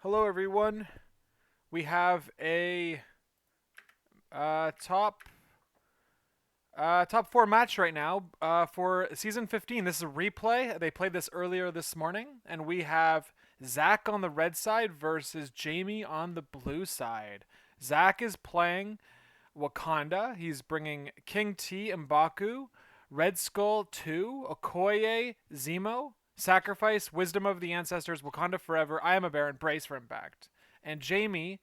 Hello, everyone. We have a top four match right now for season 15. This is a replay. They played this earlier this morning, and we have Zach on the red side versus Jamie on the blue side. Zach is playing Wakanda. He's bringing King T M'Baku, Red Skull 2, Okoye, Zemo, Sacrifice, Wisdom of the Ancestors, Wakanda Forever, I Am a Baron, Brace for Impact. And Jamie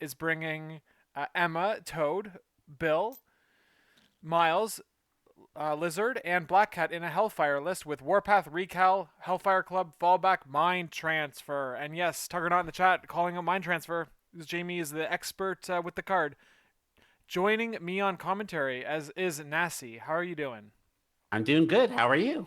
is bringing Emma, Toad, Bill, Miles, Lizard, and Black Cat in a Hellfire list with Warpath, Recal, Hellfire Club, Fallback, Mind Transfer. And yes, Tuggernaut in the chat calling out Mind Transfer. Jamie is the expert with the card. Joining me on commentary as is Nassi. How are you doing? I'm doing good. How are you?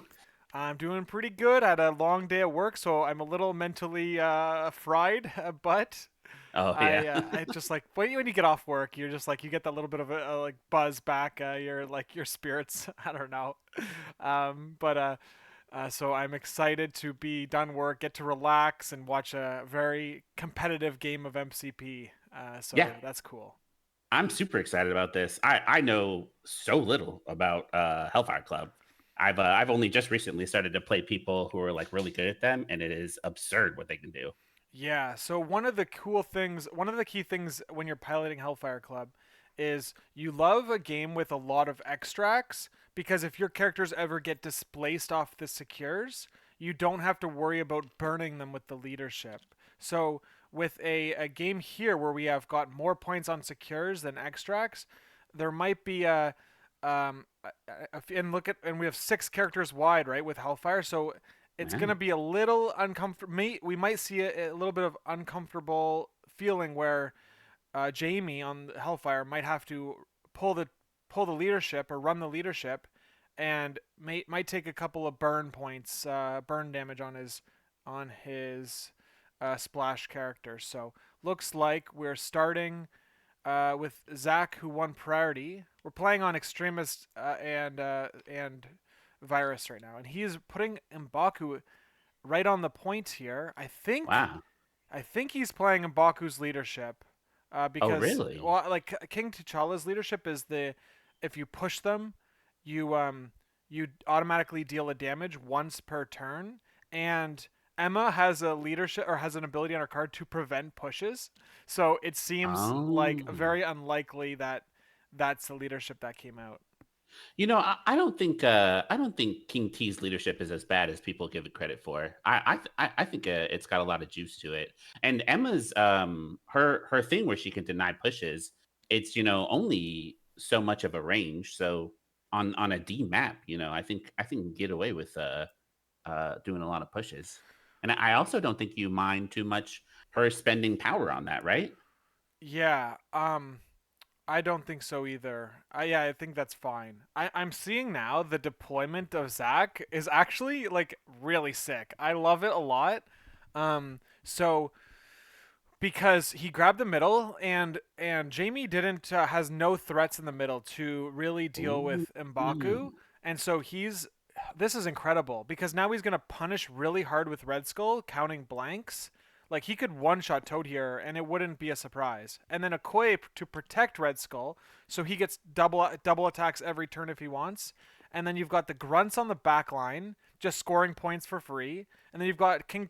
I'm doing pretty good. I had a long day at work, so I'm a little mentally fried, but Oh I yeah. I just like when you get off work, you're just like you get that little bit of a like buzz back. Your like your spirits. I don't know, but so I'm excited to be done work, get to relax, and watch a very competitive game of MCP. Yeah. So that's cool. I'm super excited about this. I know so little about Hellfire Club. I've only just recently started to play people who are like really good at them, and it is absurd what they can do. Yeah, so one of the cool things, one of the key things when you're piloting Hellfire Club is you love a game with a lot of extracts because if your characters ever get displaced off the secures, you don't have to worry about burning them with the leadership. So with a game here where we have got more points on secures than extracts, there might be and look at and we have six characters wide, right, with Hellfire. So it's Yeah. going to be a little uncomfortable. We might see a little bit of uncomfortable feeling where Jamie on Hellfire might have to pull the pull the leadership or run the leadership, and might take a couple of burn points, burn damage on his splash character. So looks like we're starting with Zach, who won priority. We're playing on extremist and virus right now, and he is putting M'Baku right on the point here. Wow. I think he's playing M'Baku's leadership Oh because really? well, like King T'Challa's leadership is the if you push them, you automatically deal a damage once per turn, and Emma has a leadership or has an ability on her card to prevent pushes. So it seems like Oh. very unlikely that that's the leadership that came out. I don't think King T's leadership is as bad as people give it credit for. I think it's got a lot of juice to it. And Emma's her thing where she can deny pushes, it's only so much of a range. So on a D map, I think get away with doing a lot of pushes. And I also don't think you mind too much her spending power on that, right? Yeah, I don't think so either. Yeah, I think that's fine. I'm seeing now the deployment of Zach is actually like really sick. I love it a lot. So because he grabbed the middle and Jamie didn't has no threats in the middle to really deal Ooh. with M'Baku, and so he's this is incredible because now he's gonna punish really hard with Red Skull, counting blanks. Like he could one shot Toad here and it wouldn't be a surprise. And then Okoye to protect Red Skull, so he gets double attacks every turn if he wants. And then you've got the grunts on the back line, just scoring points for free. And then you've got King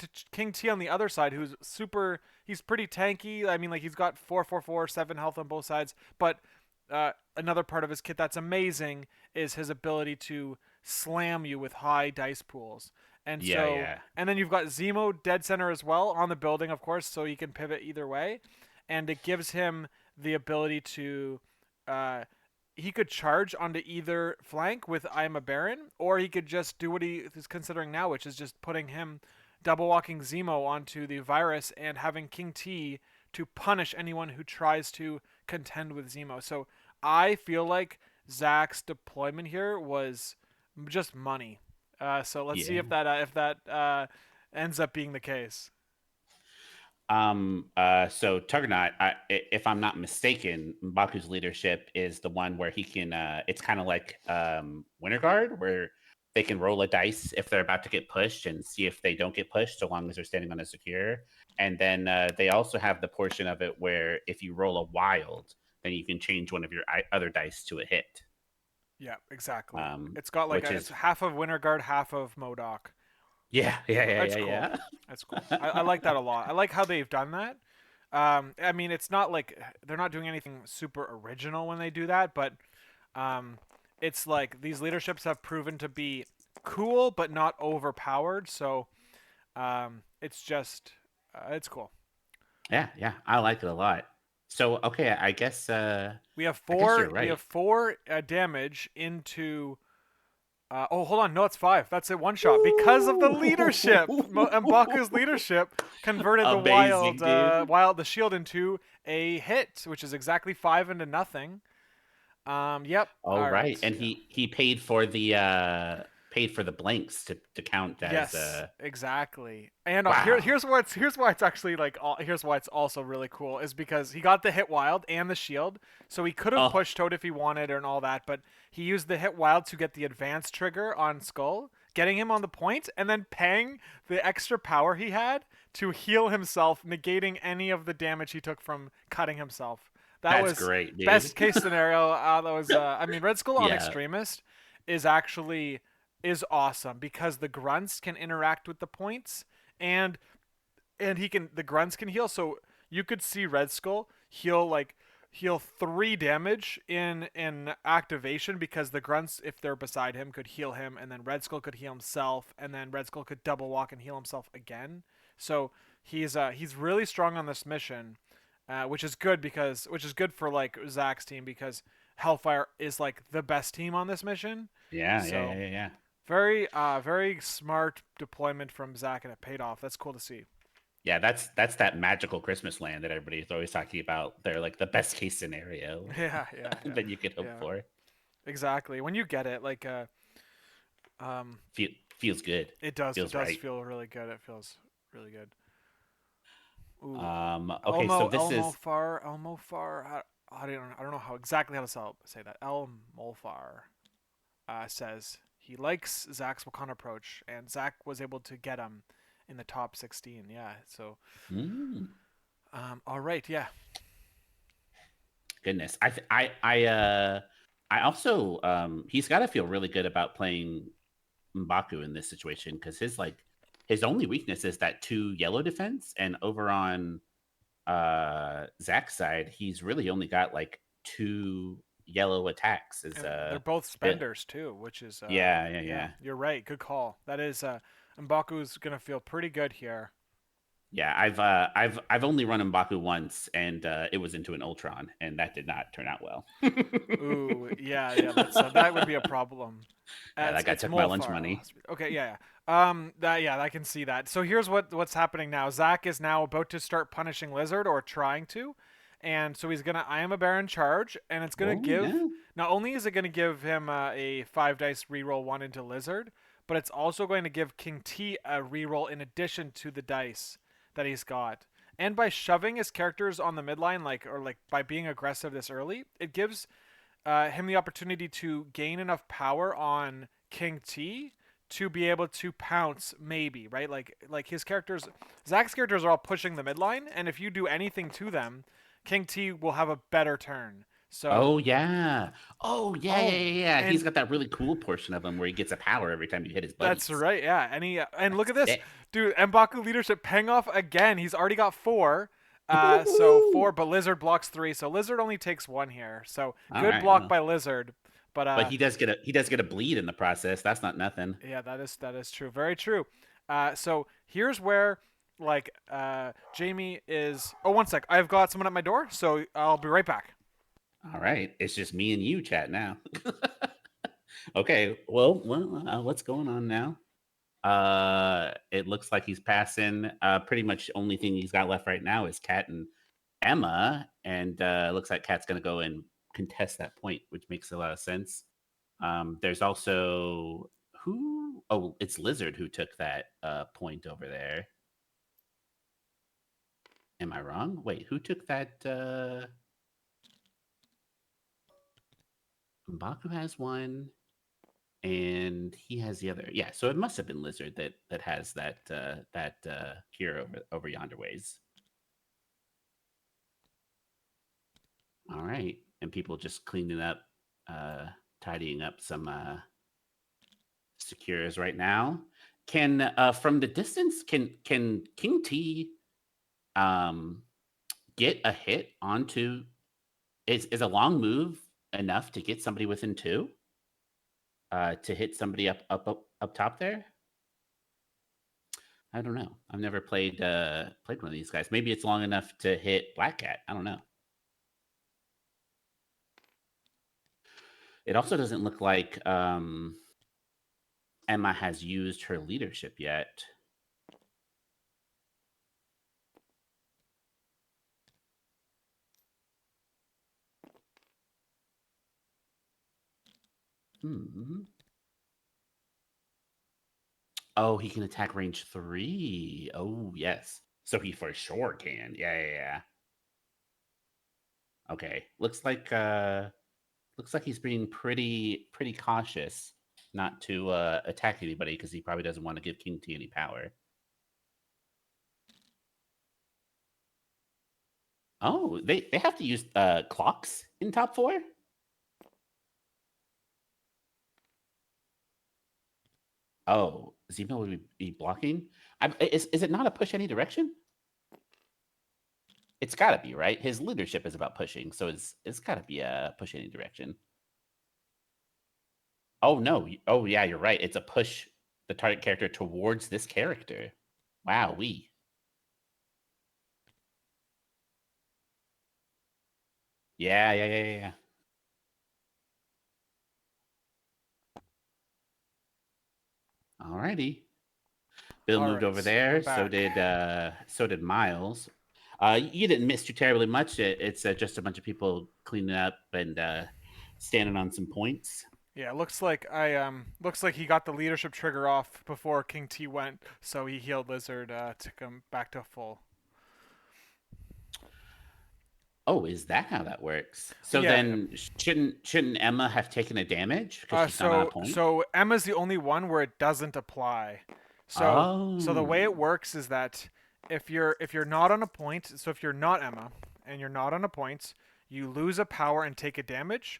T on the other side, who's super. He's pretty tanky. I mean, like he's got 7 health on both sides. But another part of his kit that's amazing is his ability to slam you with high dice pools. And Yeah, so, yeah. and then you've got Zemo dead center as well on the building, of course, so he can pivot either way. And it gives him the ability to uh, he could charge onto either flank with I am a Baron, or he could just do what he is considering now, which is just putting him double walking Zemo onto the virus and having King T to punish anyone who tries to contend with Zemo. So I feel like Zach's deployment here was just money. So let's see Yeah. if that ends up being the case. So Tuggernaut, if I'm not mistaken, Mbaku's leadership is the one where he can, it's kind of like Winter Guard, where they can roll a dice if they're about to get pushed and see if they don't get pushed, so long as they're standing on a secure. And then they also have the portion of it where if you roll a wild, then you can change one of your other dice to a hit. Yeah, exactly. It's got like Which a, it's is half of Winter Guard, half of Modoc. yeah, yeah, yeah, It's yeah, cool. yeah. It's cool. I like that a lot. I like how they've done that. I mean, it's not like they're not doing anything super original when they do that, but um, it's like these leaderships have proven to be cool but not overpowered. So it's just it's cool. Yeah, yeah, I like it a lot. So okay, We have I guess four. you're We right. have four damage into. Oh, hold on. No, it's five. That's it. One shot because of the leadership. Mbaku's leadership converted the Amazing, dude. the shield into a hit, which is exactly five into nothing. Yep. Oh All right, right. and Yeah. he paid for the blanks to count as Yes, exactly. And wow. here's why it's actually like here's why it's also really cool is because he got the hit wild and the shield, so he could have Oh, pushed Toad if he wanted and all that, but he used the hit wild to get the advance trigger on Skull, getting him on the point, and then paying the extra power he had to heal himself, negating any of the damage he took from cutting himself. That that's was great, dude. best case scenario. That was I mean Red Skull on Yeah. Extremist is actually is awesome because the grunts can interact with the points and he can the grunts can heal, so you could see Red Skull heal 3 damage in activation because the grunts, if they're beside him, could heal him, and then Red Skull could heal himself, and then Red Skull could double walk and heal himself again. So he's really strong on this mission, which is good for like Zach's team because Hellfire is like the best team on this mission. Yeah, yeah, yeah, So yeah, yeah. very smart deployment from Zach, and it paid off. That's cool to see. Yeah, that's that magical Christmas land that everybody's always talking about. They're like the best case scenario Yeah, yeah, yeah, that you could hope yeah. for. Exactly. When you get it, like, Feels good. it Feels does right. feel really good. It feels really good. Ooh, Okay, so this is Elmofar. I don't know how exactly how to say that. Elmofar says he likes Zach's Wakanda approach, and Zach was able to get him in the top 16. Yeah. So, mm, all right. Yeah. goodness. I also he's got to feel really good about playing M'Baku in this situation because his only weakness is that 2 yellow defense, and over on Zach's side, he's really only got like 2 yellow attacks. Is And they're both it, spenders too, which is yeah, yeah, yeah, yeah. you're right. Good call. That is Mbaku's gonna feel pretty good here. Yeah, I've only run M'Baku once, and it was into an Ultron, and that did not turn out well. Ooh, yeah, yeah. That would be a problem. Yeah, that guy It's took my lunch Molfar. money. Okay, yeah, that yeah, I can see that. So here's what's happening now. Zach is now about to start punishing Lizard or trying to, and so he's gonna I am a Baron charge, and it's gonna Oh give. yeah. Not only is it gonna give him a 5 dice reroll one into Lizard, but it's also going to give King T a reroll in addition to the dice that he's got. And by shoving his characters on the midline, like by being aggressive this early, it gives him the opportunity to gain enough power on King T to be able to pounce, maybe, right? Like his characters, Zach's characters are all pushing the midline, and if you do anything to them, King T will have a better turn. So, Oh yeah. Oh yeah, yeah, oh, yeah, yeah. He's and got that really cool portion of him where he gets a power every time you hit his that's buddies. right, yeah. And look That's at this, sick. dude. Mbaku leadership paying off again. He's already got four. So Woo-hoo-hoo-hoo. four, but Lizard blocks three. So Lizard only takes one here. So All good right. block Well, by Lizard. But but he does get a bleed in the process. That's not nothing. yeah, that is true. Very true. So here's where Jamie is. Oh, one sec. I've got someone at my door, so I'll be right back. All right. It's just me and you chat now. Okay. Well, what's going on now? It looks like he's passing. Pretty much only thing he's got left right now is Kat and Emma, and looks like Kat's gonna go and contest that point, which makes a lot of sense. There's also who? Oh, it's Lizard who took that point over there. Am I wrong? Wait, who took that? Mbaku has one. and he has the other. Yeah, so it must have been Lizard that has that cure over yonder ways. All right, and people just cleaning up, uh, tidying up some secures right now. Can from the distance, can King T um get a hit onto? Is a long move enough to get somebody within two? To hit somebody up top there? I don't know. I've never played one of these guys. Maybe it's long enough to hit Black Cat. I don't know. It also doesn't look like Emma has used her leadership yet. Hmm. Oh, he can attack range 3. Oh, yes. So he for sure can. Yeah, yeah, yeah. Okay. Looks like he's being pretty cautious not to attack anybody because he probably doesn't want to give King T any power. Oh, they have to use clocks in top 4? Oh, Zemo would be blocking? Is it not a push any direction? It's got to be, right? His leadership is about pushing, so it's got to be a push any direction. Oh no. Oh yeah, you're right. It's a push the target character towards this character. Wow, we. Yeah, yeah, yeah, yeah, yeah. Alrighty. Bill All moved over right, I'm there. back. So did Miles. You didn't miss too terribly much. It's just a bunch of people cleaning up and standing on some points. Yeah, looks like he got the leadership trigger off before King T went, so he healed Lizard to come back to full. Oh, is that how that works? So Yeah, yeah. then shouldn't Emma have taken a damage because she's not on a point? So Emma's the only one where it doesn't apply. So the way it Oh. works is that if you're not on a point, so if you're not Emma and you're not on a point, you lose a power and take a damage,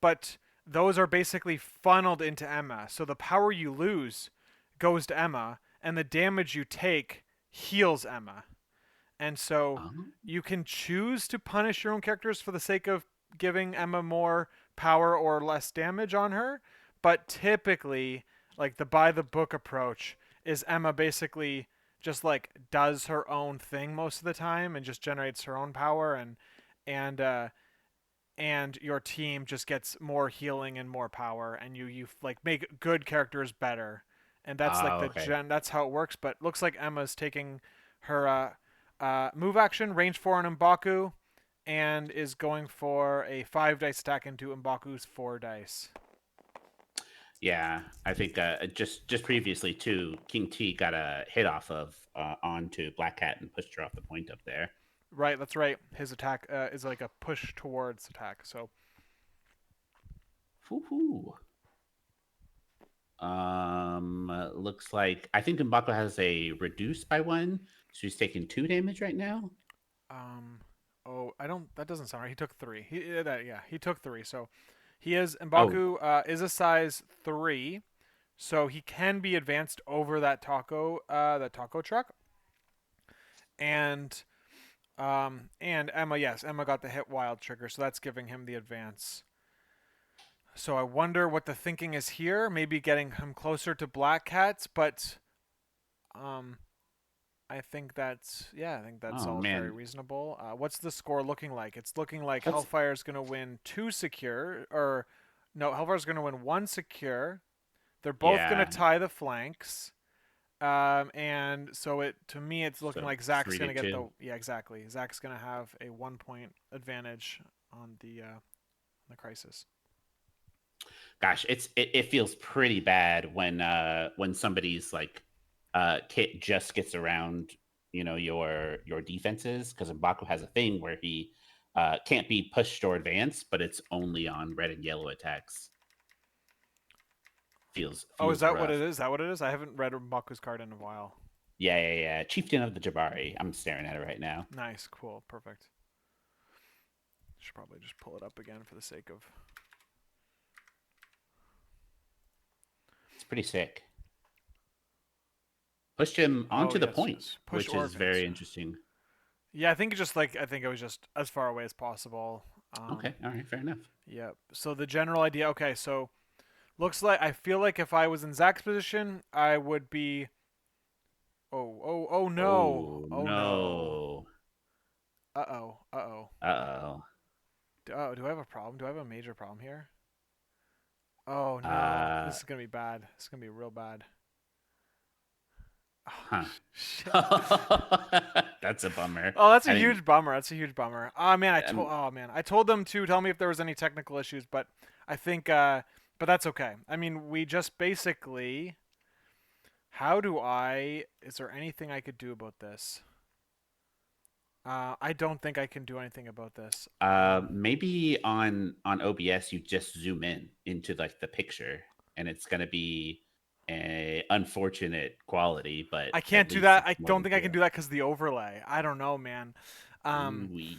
but those are basically funneled into Emma. So the power you lose goes to Emma, and the damage you take heals Emma. And so Oh. you can choose to punish your own characters for the sake of giving Emma more power or less damage on her, but typically, like the by the book approach is Emma basically just like does her own thing most of the time and just generates her own power and uh and your team just gets more healing and more power and you like make good characters better. And that's like Oh, okay. that's how it works, but looks like Emma's taking her move action, range 4 on M'Baku, and is going for a 5 dice attack into M'Baku's 4 dice. Yeah, I think just previously too, King T got a hit off of onto Black Cat and pushed her off the point up there. Right, that's right. His attack is like a push towards attack. So, Woo-hoo. Looks like I think Mbako has a reduced by 1, so he's taking 2 damage right now. um, oh, I don't. That doesn't sound right. He took 3. He took 3. So, he is Oh, M'Baku is a size 3, so he can be advanced over that taco truck, and and Emma, yes, Emma got the hit wild trigger, so that's giving him the advance. So I wonder what the thinking is here. Maybe getting him closer to Black Cats, but um, I think that's oh all very man. reasonable. What's the score looking like? It's looking like Let's Hellfire's going to win 2 secure, or no, Hellfire's going to win 1 secure. They're both going to yeah. tie the flanks. And so it to me it's looking So like Zach's 3 going to to get 2. the yeah exactly. Zach's going to have a 1 point advantage on the crisis. Gosh, it feels pretty bad when somebody's like kit just gets around, your defenses, because Mbaku has a thing where he can't be pushed or advanced, but it's only on red and yellow attacks. Oh, is feels that what it rough. is? Is that what it is? I haven't read M'Baku's card in a while. Yeah, yeah, yeah. Chieftain of the Jabari. I'm staring at it right now. Nice, cool, perfect. Should probably just pull it up again for the sake of. It's pretty sick. Pushed him Oh onto the yes, point, yes. Push which is orphans. very interesting. Yeah, I think it was just as far away as possible. Okay, all right, fair enough. Yep. So the general idea. Okay, so looks like I feel like if I was in Zach's position, I would be. Oh no! Oh Oh no! no. Uh oh. Uh Oh, do I have a problem? Do I have a major problem here? Oh oh. no! This is gonna be bad. This is gonna be real bad. Oh, Huh. shit. That's a bummer. Oh, that's a I didn't. huge bummer. That's a huge bummer. Oh man, Um, I told them to tell me if there was any technical issues, but I think but that's okay. I mean, we just basically how do I is there anything I could do about this? I don't think I can do anything about this. maybe on OBS you just zoom in into like the picture, and it's gonna be a unfortunate quality, but I can't at do least that. it's I more don't than think I can zero. do that because the overlay. I don't know, man. Um, Ooh-wee.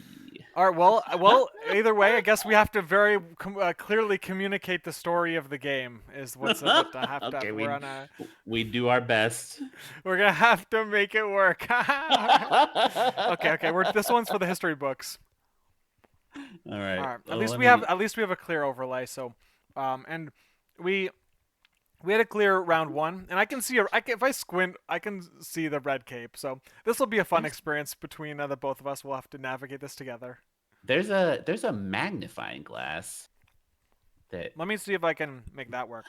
all right. Well. Either way, I guess we have to very clearly communicate the story of the game. Is what I have to. Okay, We're on a. we do our best. We're gonna have to make it work. All right. Okay. This one's for the history books. All All right. right. Well, let me. At least we have a clear overlay. So, and we we had a clear round one, and I can see if I squint, I can see the red cape. So this will be a fun There's experience between the both of us. We'll have to navigate this together. there's a magnifying glass that. Let me see if I can make that work.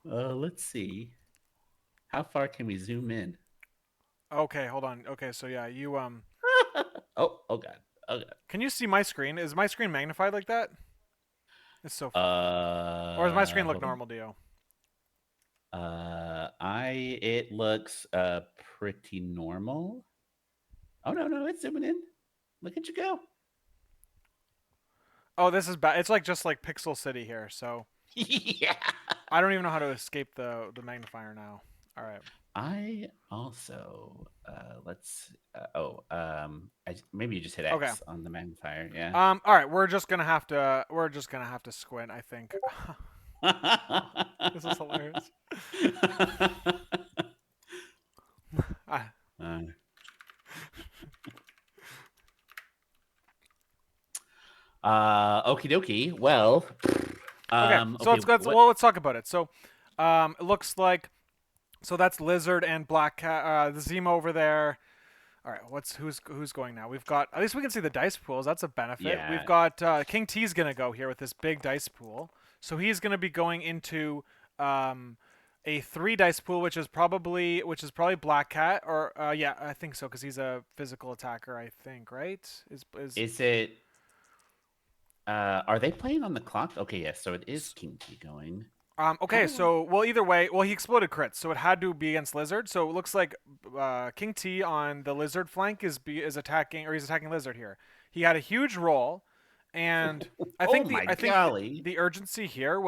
Let's see. How far can we zoom in? Okay, hold on. Okay, so yeah, you Oh god. Oh god. can you see my screen? Is my screen magnified like that? It's so funny. Or does my screen look Hold on. normal to you? I it looks pretty normal. Oh no, it's zooming in. Look at you go. Oh, this is bad. It's like just like Pixel City here. So Yeah. I don't even know how to escape the magnifier now. All right. I also let's maybe you just hit Okay. X on the magnifier, yeah. All right. We're just gonna have to squint. I think. This is hilarious. Ah, uh, Okie dokie. Well, okay. So okay, what? let's talk about it. So, it looks like that's Lizard and Black Cat. The Zemo over there. All right, who's going now? We've got at least we can see the dice pools. That's a benefit. We've Yeah. got King T's gonna go here with this big dice pool. So he's gonna be going into a 3 dice pool, which is probably Black Cat or yeah, I think so because he's a physical attacker. I think right is Is it are they playing on the clock? Okay, yes, so it is Kinky going. How okay, do I so well, either way, well, he exploded crits, so it had to be against Lizard. So it looks like King T on the Lizard flank is attacking, or he's attacking Lizard here. He had a huge roll, and Oh my I think golly. the urgency here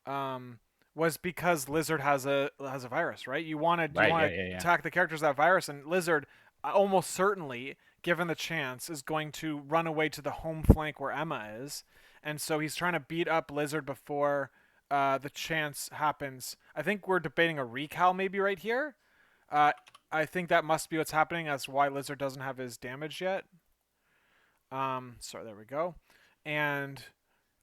um, was because Lizard has a virus, right? You Right, yeah, want yeah, to yeah. attack the characters that virus, and Lizard almost certainly, given the chance, is going to run away to the home flank where Emma is, and so he's trying to beat up Lizard before the chance happens. I think we're debating a recal maybe right here. Uh, I think that must be what's happening. That's why Lizard doesn't have his damage yet. Sorry, there we go. And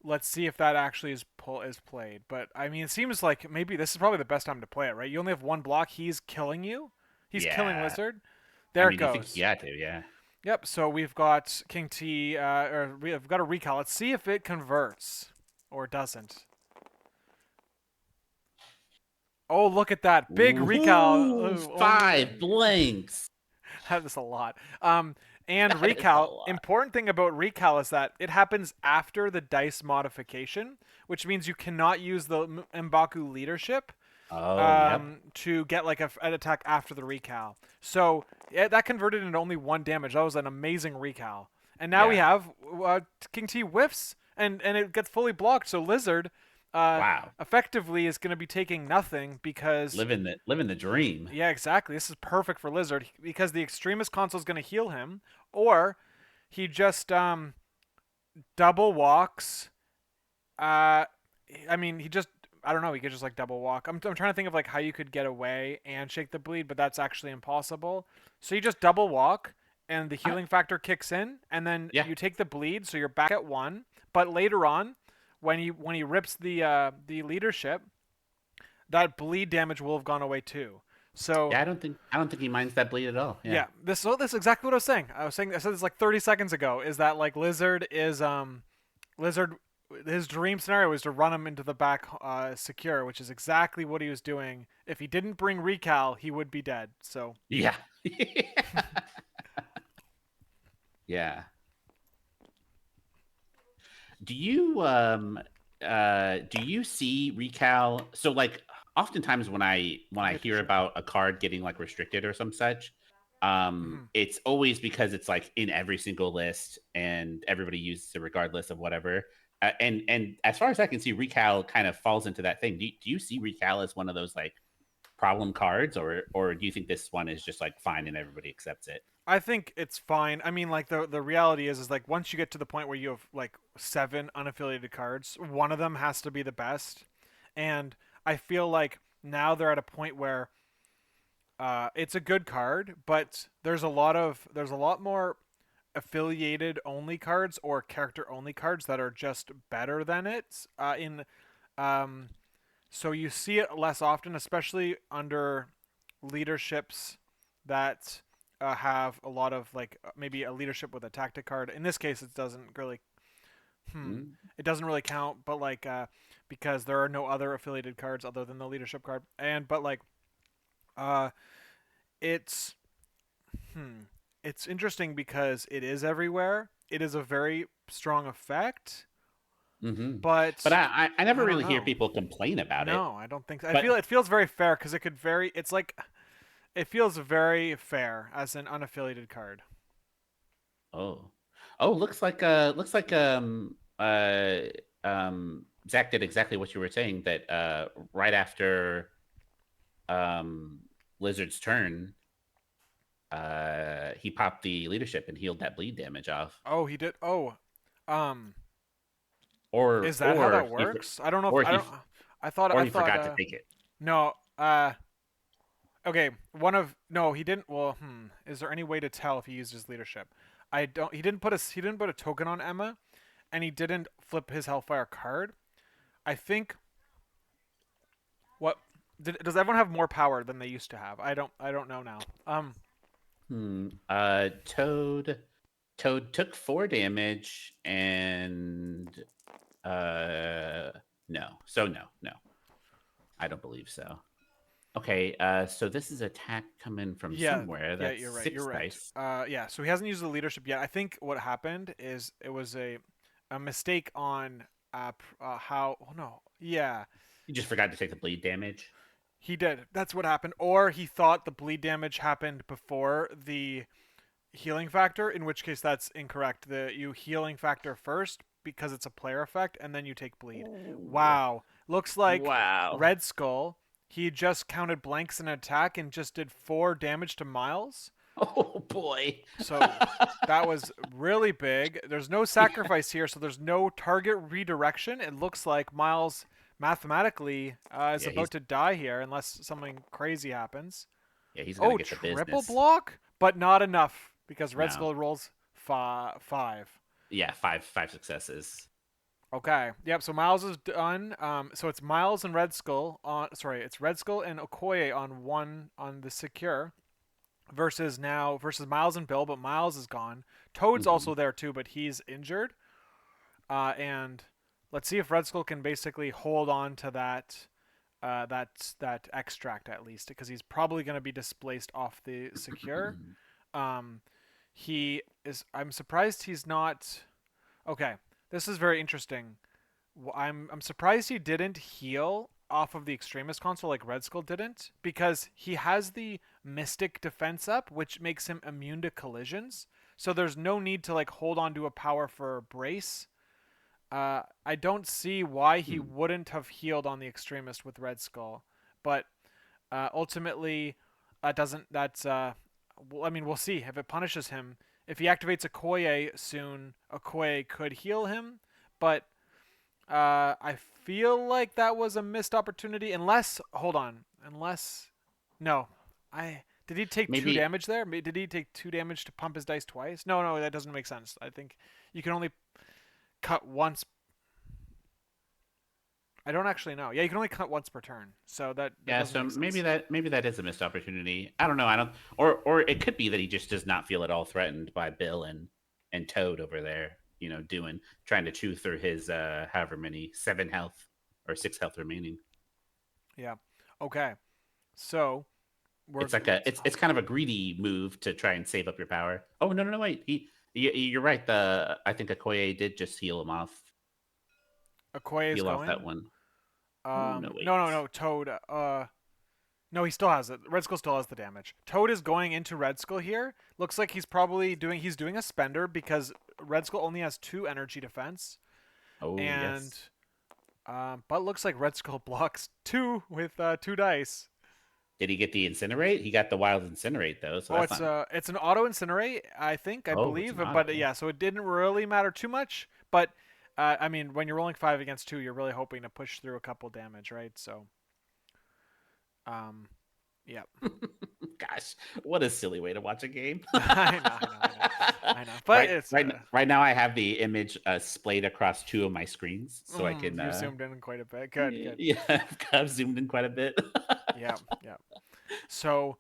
let's see if that actually is played. But I mean, it seems like maybe this is probably the best time to play it, right? You only have one block. He's killing you. He's killing Yeah. Lizard. I There it mean, you think goes. you had to, yeah. Yep. So we've got King T, or we've got a recall. Let's see if it converts or doesn't. Oh, look at that big recall. Ooh, Oh, five blanks. that is a lot. And That is a recal. lot. Important thing about recal is that it happens after the dice modification, which means you cannot use the M'Baku leadership Oh, yep. to get like an attack after the recal. So yeah, that converted into only 1 damage. That was an amazing recal. And now we Yeah. have King T whiffs and it gets fully blocked. So Lizard, uh, Wow. effectively is going to be taking nothing because Living the dream. yeah, exactly. This is perfect for Lizard because the Extremist console is going to heal him, or he just double walks. Uh, I mean, he just I don't know. He could just like double walk. I'm trying to think of like how you could get away and shake the bleed, but that's actually impossible. So you just double walk, and the I, healing factor kicks in, and then yeah. you take the bleed, so you're back at one. But later on, when he rips the leadership, that bleed damage will have gone away too. So Yeah, I don't think he minds that bleed at all. Yeah. yeah, this is exactly what I was saying. I said this like 30 seconds ago. Is that like Lizard, his dream scenario was to run him into the back secure, which is exactly what he was doing. If he didn't bring recal, he would be dead. So Yeah. Yeah. Do you see recal? So like oftentimes when I hear Attrition. about a card getting like restricted or some such, Mhm. it's always because it's like in every single list and everybody uses it regardless of whatever. And as far as I can see, recal kind of falls into that thing. Do you see recal as one of those like problem cards, or do you think this one is just like fine and everybody accepts it? I think it's fine. I mean, like the reality is like once you get to the point where you have like 7 unaffiliated cards, one of them has to be the best, and I feel like now they're at a point where it's a good card, but there's a lot more affiliated only cards or character only cards that are just better than it. In So you see it less often, especially under leaderships that have a lot of like maybe a leadership with a tactic card. In this case, it doesn't really. Mm, It doesn't really count, but like because there are no other affiliated cards other than the leadership card, and but like uh, it's Hmm. It's interesting because it is everywhere. It is a very strong effect, hmm But but I never I don't really hear know. people complain about it. No, I don't think so. I feel But it feels very fair because it could very. It's like it feels very fair as an unaffiliated card. oh, looks like Zach did exactly what you were saying, that right after um Lizard's turn, he popped the leadership and healed that bleed damage off. Oh, he did. Oh, um, Or is that how or that he for- works? I don't know if or I he don't. I thought. or I he thought. forgot to take it. No. Okay. One of no. He didn't. Well. Is there any way to tell if he used his leadership? I don't. He didn't put a token on Emma, and he didn't flip his Hellfire card. I think what does everyone have more power than they used to have? I don't know now. Toad took 4 damage and uh no. So no. I don't believe so. Okay, so this is attack coming from Yeah, somewhere. yeah, That's you're right. You're six right. dice. Yeah. So he hasn't used the leadership yet. I think what happened is it was a mistake on how. Oh no. Yeah, You just forgot to take the bleed damage. he did. That's what happened. Or he thought the bleed damage happened before the healing factor, in which case that's incorrect. You healing factor first because it's a player effect, and then you take bleed. Ooh. Wow, looks like Wow. Red Skull. He just counted blanks in attack and just did 4 damage to Miles. Oh boy. So that was really big. There's no Yeah. sacrifice here, so there's no target redirection. It looks like Miles mathematically is Yeah, about to die here unless something crazy happens. he's gonna Oh, get the triple business. block, but not enough because Red No. Skull rolls five. Yeah, five successes. Okay. Yep. So Miles is done. So it's Miles and Red Skull on. Sorry, it's Red Skull and Okoye on one on the secure versus Miles and Bill, but Miles is gone. Toad's hmm also there too, but he's injured. And let's see if Red Skull can basically hold on to that extract at least, because he's probably going to be displaced off the secure. Um, he is. I'm surprised he's not. Okay, this is very interesting. I'm surprised he didn't heal off of the extremist console like Red Skull didn't, because he has the mystic defense up, which makes him immune to collisions. So there's no need to like hold on to a power for brace. I don't see why he Hmm. wouldn't have healed on the extremist with Red Skull, but ultimately, doesn't that's well, I mean, we'll see if it punishes him. If he activates Okoye soon, Okoye could heal him, but I feel like that was a missed opportunity. Unless, hold on, unless no, I did he take two Maybe damage there? Did he take 2 damage to pump his dice twice? No, no, that doesn't make sense. I think you can only cut once. I don't actually know. Yeah, you can only cut once per turn, so that yeah. doesn't So make sense. maybe that is a missed opportunity. I don't know. I don't. Or it could be that he just does not feel at all threatened by Bill and Toad over there. You know, doing trying to chew through his however many 7 health or 6 health remaining. Yeah. Okay. So we're It's like it's kind of a greedy move to try and save up your power. Oh no wait you're right. I think Okoye did just Okoye is heal off that going. one. Oh no No, no, wait. no. Toad. No, he still has it. Red Skull still has the damage. Toad is going into Red Skull here. Looks like he's probably doing. He's doing a spender because Red Skull only has 2 energy defense, Oh and yes. but looks like Red Skull blocks two with 2 dice. Did he get the incinerate? He got the wild incinerate though, so Oh, that's not. it's an auto incinerate, I Oh, it's believe, an but auto. yeah, so it didn't really matter too much. But I mean, when you're rolling 5 against 2, you're really hoping to push through a couple damage, right? So, um, yeah, Gosh, what a silly way to watch a game. I know, I know, I know, I know. But it's Right now, I have the image splayed across two of my screens, so I can. you zoomed in quite a bit. Good, good. Yeah, I've zoomed in quite a bit. Yeah, yeah. So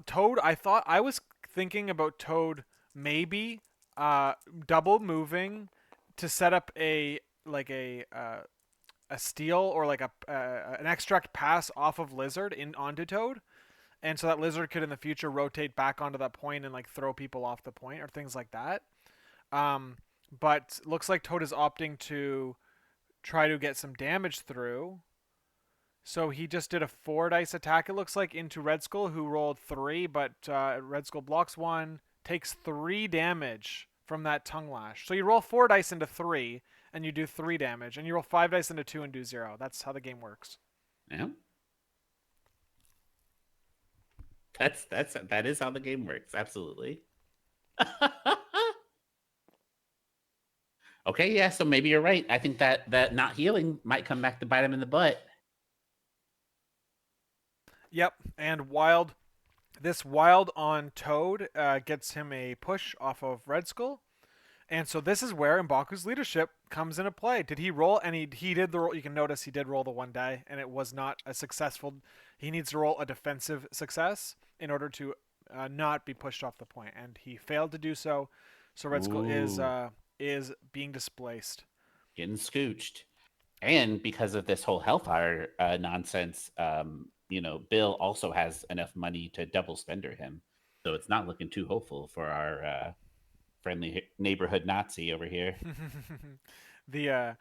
Toad, I was thinking about Toad maybe uh double moving to set up a steal or like a an extract pass off of Lizard in onto Toad, and so that Lizard could in the future rotate back onto that point and like throw people off the point or things like that. Um, but looks like Toad is opting to try to get some damage through. So he just did a 4 dice attack. It looks like into Red Skull, who rolled 3, but Red Skull blocks 1, takes 3 damage from that tongue lash. So you roll 4 dice into 3, and you do 3 damage, and you roll 5 dice into 2 and do 0. That's how the game works. Yeah, that is how the game works. Absolutely. Okay, yeah. So maybe you're right. I think that not healing might come back to bite him in the butt. Yep, and Wild. This Wild on Toad gets him a push off of Red Skull. And so this is where Mbaku's leadership comes into play. Did he roll? And he did the roll. You can notice he did roll the 1 die, and it was not a successful. He needs to roll a defensive success in order to not be pushed off the point, and he failed to do so. So Red Skull Ooh, is being displaced. getting scooched. And because of this whole Hellfire nonsense, Bill also has enough money to double spender him. So it's not looking too hopeful for our friendly neighborhood Nazi over here. the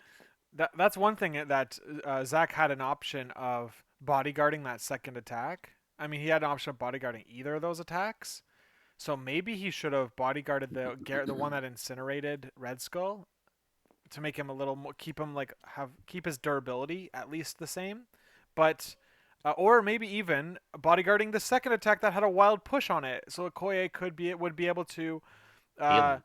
that's one thing that Zach had an option of bodyguarding that second attack. I mean, he had an option of bodyguarding either of those attacks. So maybe he should have bodyguarded the one that incinerated Red Skull to make him a little more keep him like have keep his durability at least the same, but or maybe even bodyguarding the second attack that had a wild push on it, so Okoye would be able to Heal uh him.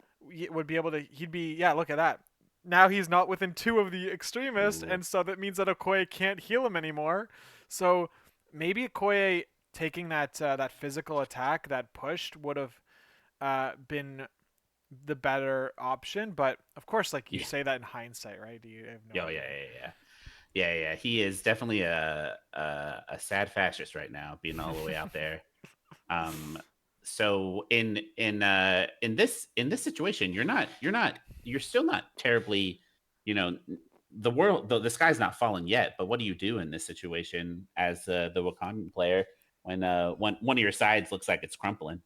would be able to he'd be yeah look at that. Now he's not within 2 of the extremists, Ooh. and so that means that Okoye can't heal him anymore. So maybe Okoye taking that physical attack that pushed would have been the better option. But of course, like you Yeah. say that in hindsight, right? You have no Oh, yeah, idea. yeah, yeah. Yeah. He is definitely a sad fascist right now, being all the way out there. Um, so in this situation, you're still not terribly, you know, the sky's not falling yet. But what do you do in this situation as the Wakandan player when one of your sides looks like it's crumpling?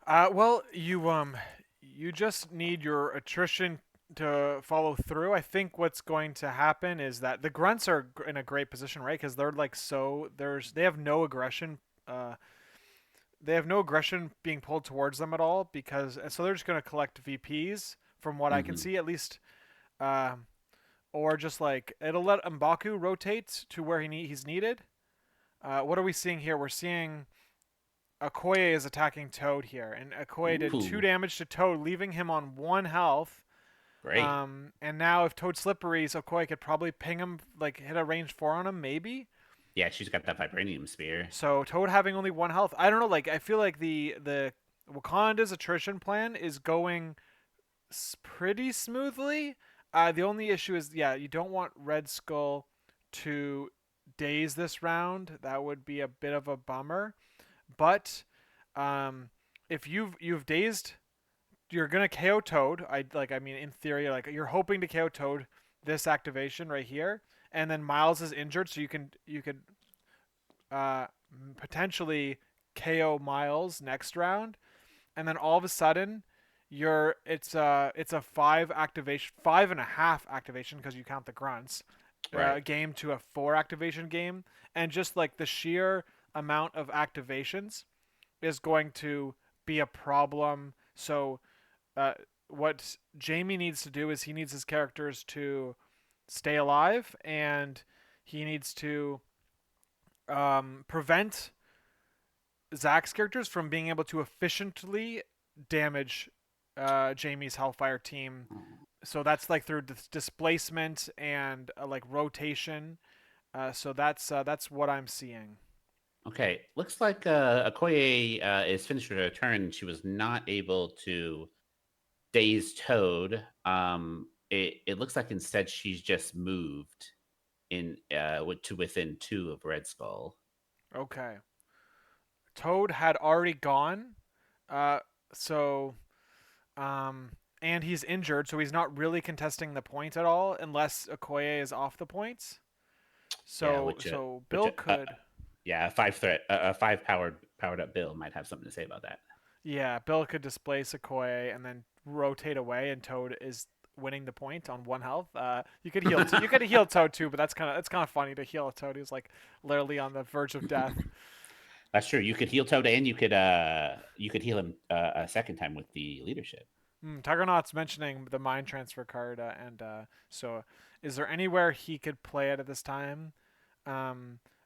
Well, you just need your attrition to follow through. I think what's going to happen is that the grunts are in a great position, right? Because they're like they have no aggression. They have no aggression being pulled towards them at all because so they're just going to collect VPs from what I can Hmm. see at least. Um, or just like it'll let M'Baku rotate to where he's needed. What are we seeing here? We're seeing Okoye is attacking Toad here, and Okoye did 2 Ooh, damage to Toad, leaving him on 1 health. great. And now if Toad's slippery, so Okoye could probably ping him, like hit a range 4 on him, maybe. Yeah, she's got that vibranium spear. So Toad having only 1 health, I don't know. Like I feel like the Wakanda's attrition plan is going pretty smoothly. The only issue is, yeah, you don't want Red Skull to daze this round. That would be a bit of a bummer. But um, if you've dazed, you're gonna KO Toad. I mean, in theory, like you're hoping to KO Toad this activation right here, and then Miles is injured, so you could uh, potentially KO Miles next round, and then all of a sudden it's a 5.5 activation because you count the grunts Right. game to a 4 activation game, and just like the sheer amount of activations is going to be a problem. So uh, what Jamie needs to do is he needs his characters to stay alive, and he needs to prevent Zach's characters from being able to efficiently damage Jamie's Hellfire team. So that's like through displacement and like rotation. So that's what I'm seeing. Okay, looks like Okoye is finished with her turn. She was not able to daze Toad. It looks like instead she's just moved to within 2 of Red Skull. Okay. Toad had already gone. Uh, so and he's injured, so he's not really contesting the point at all unless Okoye is off the points. Yeah, So which Bill could. yeah, a 5 powered up Bill might have something to say about that. Yeah, Bill could displace Okoye and then rotate away, and Toad is winning the point on 1 health. You could heal. You could heal Toad too, but that's kind of funny to heal a Toad who's like literally on the verge of death. That's true. You could heal Toad, and you could heal him a second time with the leadership. Tigernaut's mentioning the mind transfer card, and so is there anywhere he could play it at this time?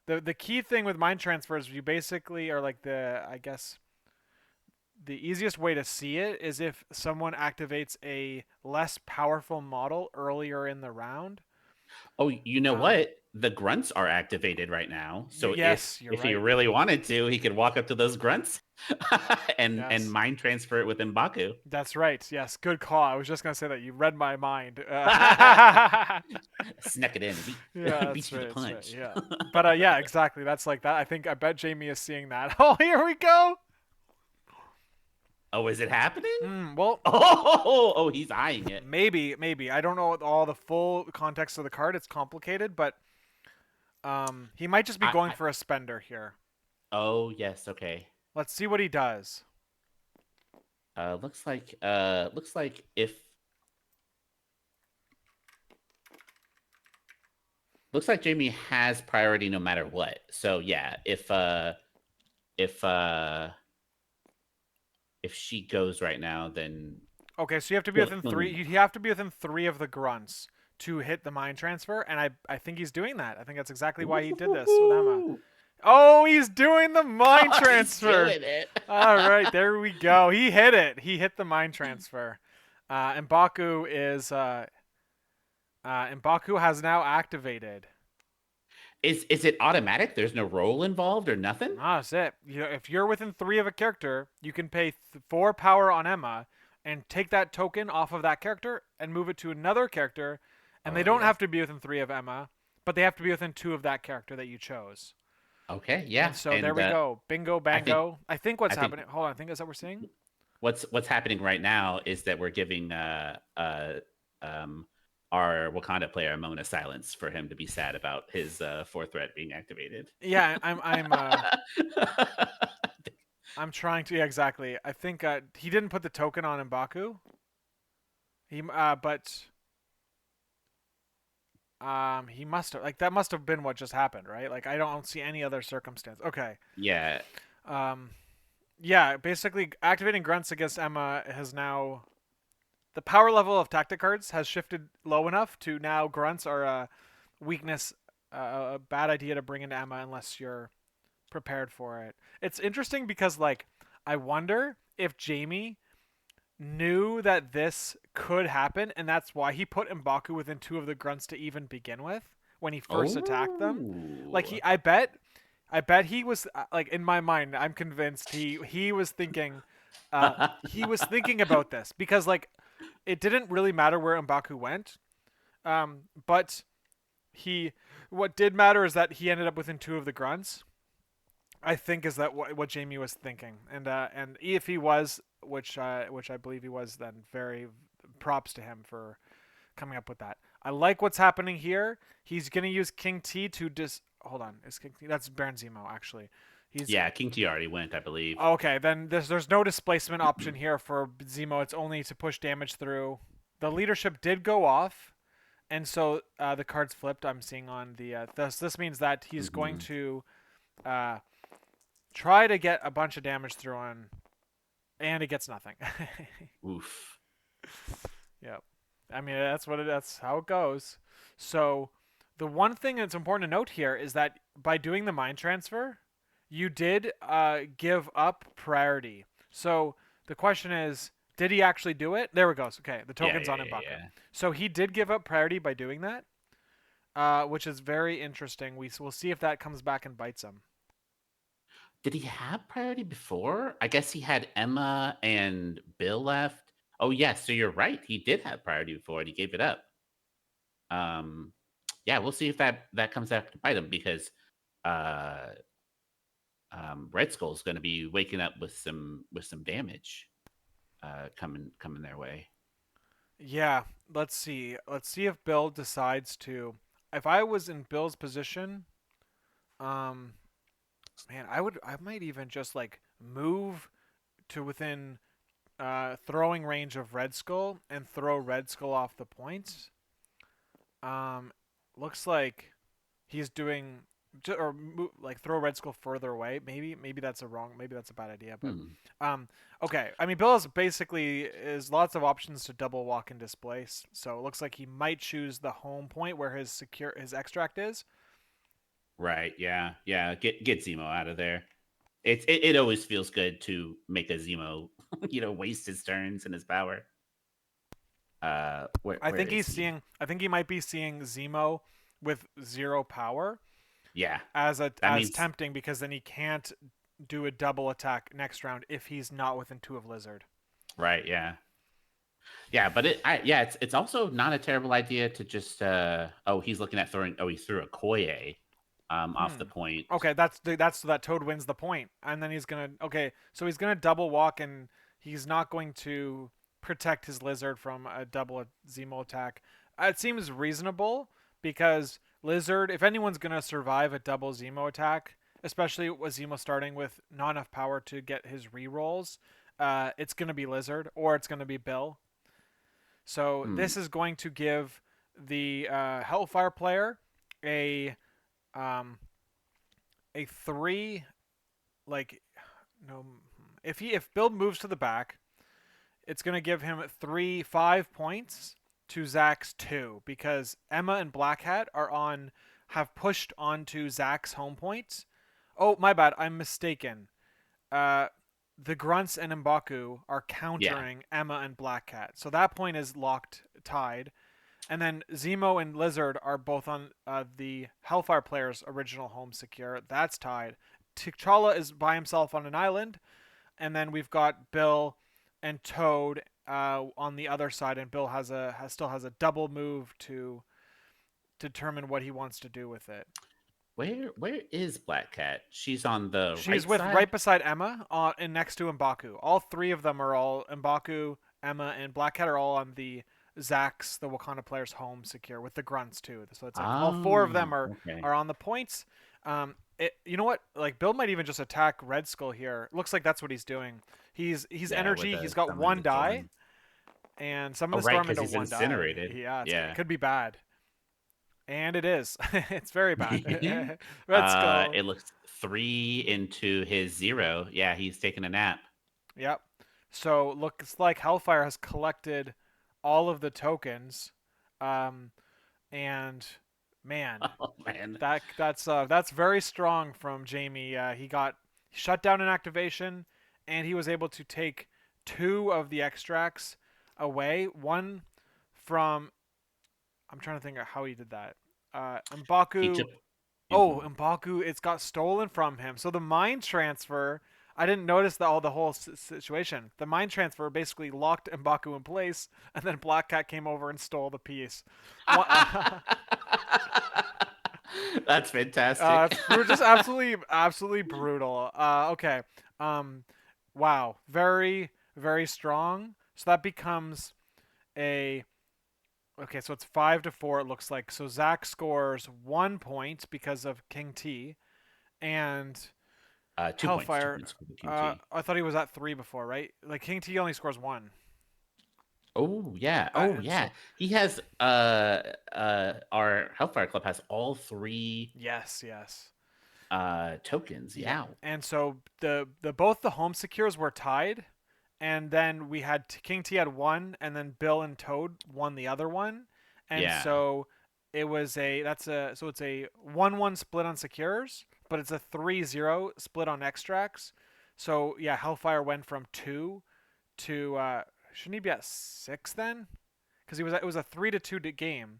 The key thing with mind transfers, you basically are like I guess the easiest way to see it is if someone activates a less powerful model earlier in the round. Oh, you know Um, what? The grunts are activated right now. So yes, you're if he right. really wanted to, he could walk up to those grunts and Yes, mind transfer it with M'Baku. that's right. Yes, good call. I was just gonna say that you read my mind. Yeah, Snuck it in, that's beat you to right. That's right. punch. Yeah, but yeah, exactly. That's like that. I bet Jamie is seeing that. Oh, here we go. Oh, is it happening? Well, Oh, he's eyeing it. maybe. I don't know all the full context of the card. It's complicated, but he might just be going I for a spender here. oh yes, okay. Let's see what he does. Looks like if looks like Jamie has priority no matter what. So yeah, if if she goes right now, then Okay, so you have to be within he'll three. need. You have to be within 3 of the grunts to hit the mind transfer, and I think he's doing that. I think that's exactly why he did this with Emma. Woo-hoo-hoo. Oh, he's doing the mind Oh, he's transfer. doing it. All right, there we go. He hit it. He hit the mind transfer. And Baku has now activated. Is it automatic? There's no roll involved or nothing? That's it. If you're within 3 of a character, you can pay 4 power on Emma and take that token off of that character and move it to another character. And they Oh don't yes. have to be within 3 of Emma, but they have to be within 2 of that character that you chose. Okay, And yeah. so there And we go. Bingo, I think bango. I think what's I think happening. Hold on. I think is that we're seeing. what's happening right now is that we're giving um our Wakanda player a moment of silence for him to be sad about his 4th threat being activated. Yeah, I'm trying to. Yeah, exactly. I think he didn't put the token on M'Baku. But he must have, like, that must have been what just happened, right? Like I don't see any other circumstance. Okay. Yeah. Um, yeah, basically activating grunts against Emma has now the power level of tactic cards has shifted low enough to now grunts are a weakness, a bad idea to bring into Emma unless you're prepared for it. It's interesting because like I wonder if Jamie knew that this could happen and that's why he put M'Baku within two of the grunts to even begin with when he first attacked them. Like Oh. I bet he was like in my mind I'm convinced he was thinking about this because like it didn't really matter where M'Baku went. But he what did matter is that he ended up within two of the grunts. I think is that what Jamie was thinking, and if he was, which I believe he was, then very props to him for coming up with that. I like what's happening here. He's gonna use King T to Hold on, is King T? That's Baron Zemo actually. He's Yeah, King T already went, I believe. okay. Then there's no displacement option here for Zemo. It's only to push damage through. The leadership did go off, and so the cards flipped. I'm seeing on the this means that he's going Hmm. to uh, try to get a bunch of damage through on, and it gets nothing. Oof. Yep. I mean that's how it goes. So the one thing that's important to note here is that by doing the mind transfer, you did give up priority. So the question is, did he actually do it? There it goes. Okay, the Yeah, token's yeah, on yeah, M'Baku. yeah. So he did give up priority by doing that, which is very interesting. We'll see if that comes back and bites him. Did he have priority before? I guess he had Emma and Bill left. Oh, yeah, so you're right. He did have priority before and he gave it up. Um, yeah, we'll see if that comes back to bite him because uh, Red Skull's going to be waking up with some damage coming their way. Yeah, let's see. Let's see if Bill decides to. If I was in Bill's position, um, man, I might even just like move to within throwing range of Red Skull and throw Red Skull off the points. Um, looks like he's doing or like throw Red Skull further away. Maybe that's a wrong. Maybe that's a bad idea. But Hmm. um, okay. I mean, Bill is basically is lots of options to double walk and displace. So it looks like he might choose the home point where his extract is. Right. Yeah. Yeah. Get Zemo out of there. It always feels good to make a Zemo, waste his turns and his power. Where is he? I think he might be seeing Zemo with zero power Yeah. That as means tempting because then he can't do a double attack next round if he's not within two of Lizard. right. Yeah. Yeah. But yeah, it's also not a terrible idea to just he's looking at throwing. Oh, he threw a Koye off the Hmm. point. Okay, that's that Toad wins the point, and then he's gonna so he's gonna double walk, and he's not going to protect his lizard from a double Zemo attack. It seems reasonable because lizard, if anyone's gonna survive a double Zemo attack, especially with Zemo starting with not enough power to get his rerolls, it's gonna be lizard or it's gonna be Bill. So Hmm. this is going to give the Hellfire player a um, a three like no if Bill moves to the back, it's gonna give him 5 points to Zach's 2 because Emma and Black Hat have pushed onto Zach's home points. Oh my bad, I'm mistaken. Uh, the Grunts and M'Baku are Yeah. countering Emma and Black Cat, so that point is locked tied. And then Zemo and Lizard are both on the Hellfire player's original home secure. That's tied. T'Challa is by himself on an island, and then we've got Bill and Toad on the other side, and Bill still has a double move to determine what he wants to do with it. Where is Black Cat? She's on the She's right with side. right beside Emma and next to M'Baku. All three of them are all M'Baku, Emma, and Black Cat are all on the Wakanda player's home secure with the grunts too. So it's like all four of them Oh, okay. are on the points. You know what? Like Bill might even just attack Red Skull here. Looks like that's what he's doing. He's Yeah, with energy. the He's got summon one the die storm. and summon Oh, the right, storm because into he's one die. incinerated. Yeah, it Yeah. could be bad, and it is. It's very bad. Red Skull. It looks 3 into his 0. Yeah, he's taking a nap. Yep. So looks like Hellfire has collected. all of the tokens, um, and man, Oh man. that's very strong from Jamie. He got shut down in activation, and he was able to take two of the extracts away. One from I'm trying to think of how he did that. He M'Baku. took. Oh, Mhm. M'Baku. It's got stolen from him. So the mind transfer. I didn't notice the whole situation. The mind transfer basically locked M'Baku in place, and then Black Cat came over and stole the piece. That's fantastic. Just absolutely brutal. Okay. Um, wow. Very strong. So that becomes a okay. So it's 5-4. It looks like. So Zach scores 1 point because of King T, and 2 points. Two Hellfire. points for the QT. I thought he was at three before, right? Like King T only scores one. Oh yeah. Oh And yeah. so He has our Hellfire Club has all three yes. tokens. Yeah. Yeah. And so the both the home secures were tied, and then we had King T had one, and then Bill and Toad won the other one, and Yeah. so it was a that's a so it's a 1-1 split on secures, but it's a 3-0 split on extracts. So yeah, Hellfire went from two to shouldn't he be at six then? Because it was a 3-2 game,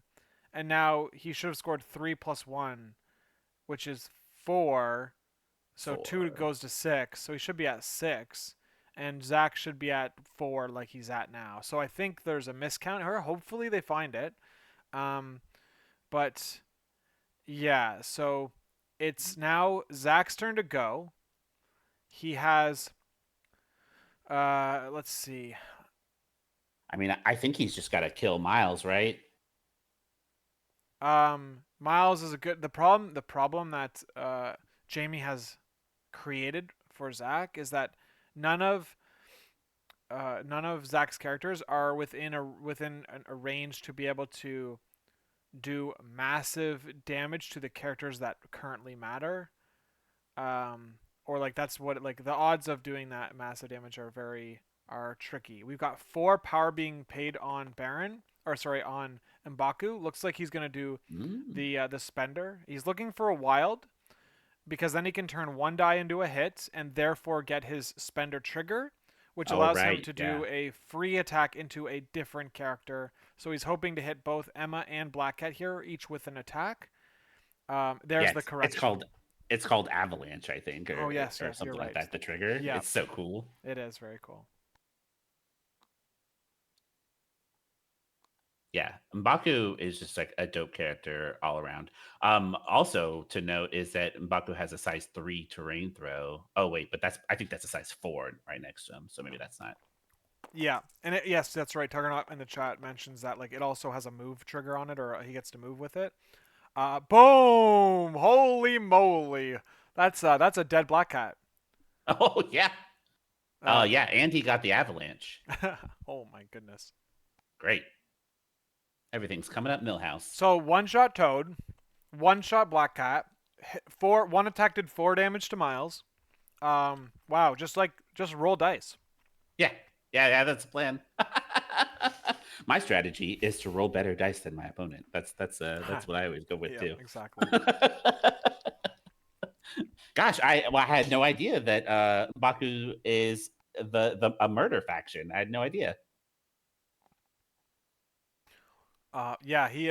and now he should have scored three plus one, which is four, so two 4. goes to six, so he should be at six, and Zach should be at four like he's at now. So I think there's a miscount here. Hopefully they find it. Um, but yeah, so it's now Zach's turn to go. He has let's see. I mean, I think he's just got to kill Miles, right? Miles is a good the problem that Jamie has created for Zach is that none of none of Zach's characters are within a range to be able to do massive damage to the characters that currently matter. Or like that's what like the odds of doing that massive damage are tricky. We've got four power being paid on Baron, or sorry, on M'Baku. Looks like he's gonna do Mm. the spender. He's looking for a wild because then he can turn one die into a hit and therefore get his spender trigger, which Oh allows him right. to Yeah. do a free attack into a different character. So he's hoping to hit both Emma and Black Cat here, each with an attack. Yeah. There's the It's correction. called Avalanche, I think, Oh yes, or yes, you're something like right. that. The trigger. Yeah, It's so cool. it is very cool. Yeah, M'Baku is just like a dope character all around. Also to note is that M'Baku has a size 3 terrain throw. Oh wait, but I think that's a size 4 right next to him. So maybe that's not. Yeah, and yes, that's right. Tuggernaut in the chat mentions that like it also has a move trigger on it, or he gets to move with it. Boom! Holy moly! That's a dead Black Cat. Oh yeah. Uh, Yeah, and he got the avalanche. oh my goodness. Great. Everything's coming up Millhouse. So one shot Toad, one shot Black Cat, one attack did 4 damage to Miles. Wow, just roll dice. Yeah. Yeah, that's the plan. My strategy is to roll better dice than my opponent. That's what I always go with Yeah, too. exactly. Gosh, I had no idea that Baku is the a murder faction. I had no idea. Yeah, he